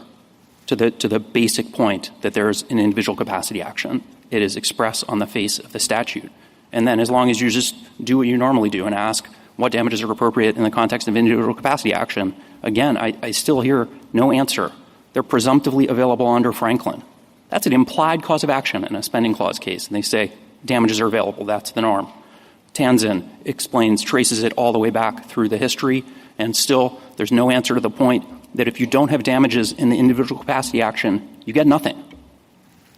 B: to the basic point that there's an individual capacity action. It is expressed on the face of the statute. And then as long as you just do what you normally do and ask what damages are appropriate in the context of individual capacity action, again, I still hear no answer. They're presumptively available under Franklin. That's an implied cause of action in a spending clause case. And they say damages are available. That's the norm. Tanzin traces it all the way back through the history, and still there's no answer to the point that if you don't have damages in the individual capacity action, you get nothing.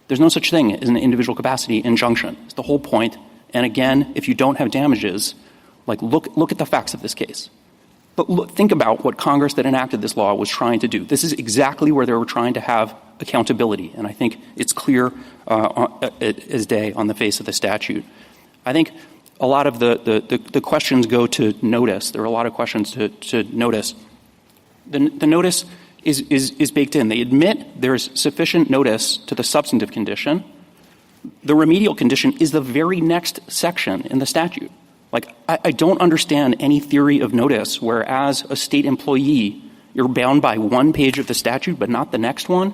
B: There's no such thing as an individual capacity injunction. It's the whole point. And again, if you don't have damages, look at the facts of this case. But think about what Congress that enacted this law was trying to do. This is exactly where they were trying to have accountability, and I think it's clear as day on the face of the statute. I think a lot of the questions go to notice. There are a lot of questions to notice. The notice is baked in. They admit there's sufficient notice to the substantive condition. The remedial condition is the very next section in the statute. I don't understand any theory of notice where as a state employee, you're bound by one page of the statute but not the next one.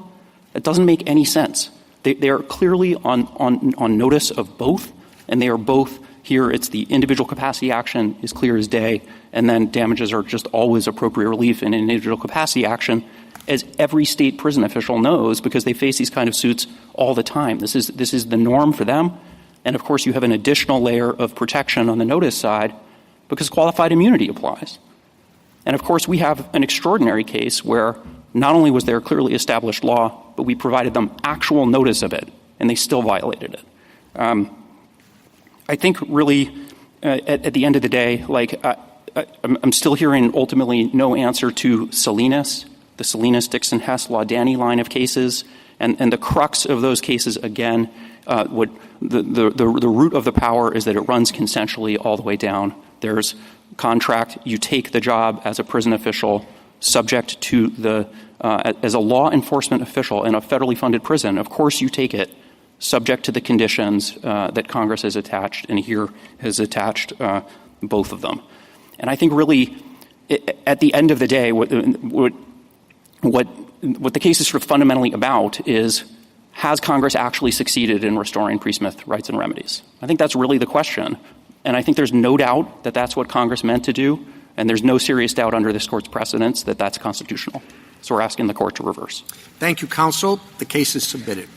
B: It doesn't make any sense. They are clearly on notice of both, and they are both here. It's the individual capacity action is clear as day, and then damages are just always appropriate relief in individual capacity action, as every state prison official knows because they face these kind of suits all the time. This is the norm for them. And, of course, you have an additional layer of protection on the notice side because qualified immunity applies. And, of course, we have an extraordinary case where not only was there clearly established law, but we provided them actual notice of it, and they still violated it. I think really at the end of the day, I'm still hearing ultimately no answer to Salinas, the Salinas, Dixon, Hess, Laudani line of cases, and the crux of those cases, again, the root of the power is that it runs consensually all the way down. There's contract. You take the job as a prison official subject to as a law enforcement official in a federally funded prison. Of course you take it subject to the conditions that Congress has attached, and here has attached both of them. And I think really at the end of the day, what the case is sort of fundamentally about is, has Congress actually succeeded in restoring pre-Smith rights and remedies? I think that's really the question. And I think there's no doubt that that's what Congress meant to do, and there's no serious doubt under this Court's precedents that that's constitutional. So we're asking the Court to reverse.
A: Thank you, counsel. The case is submitted.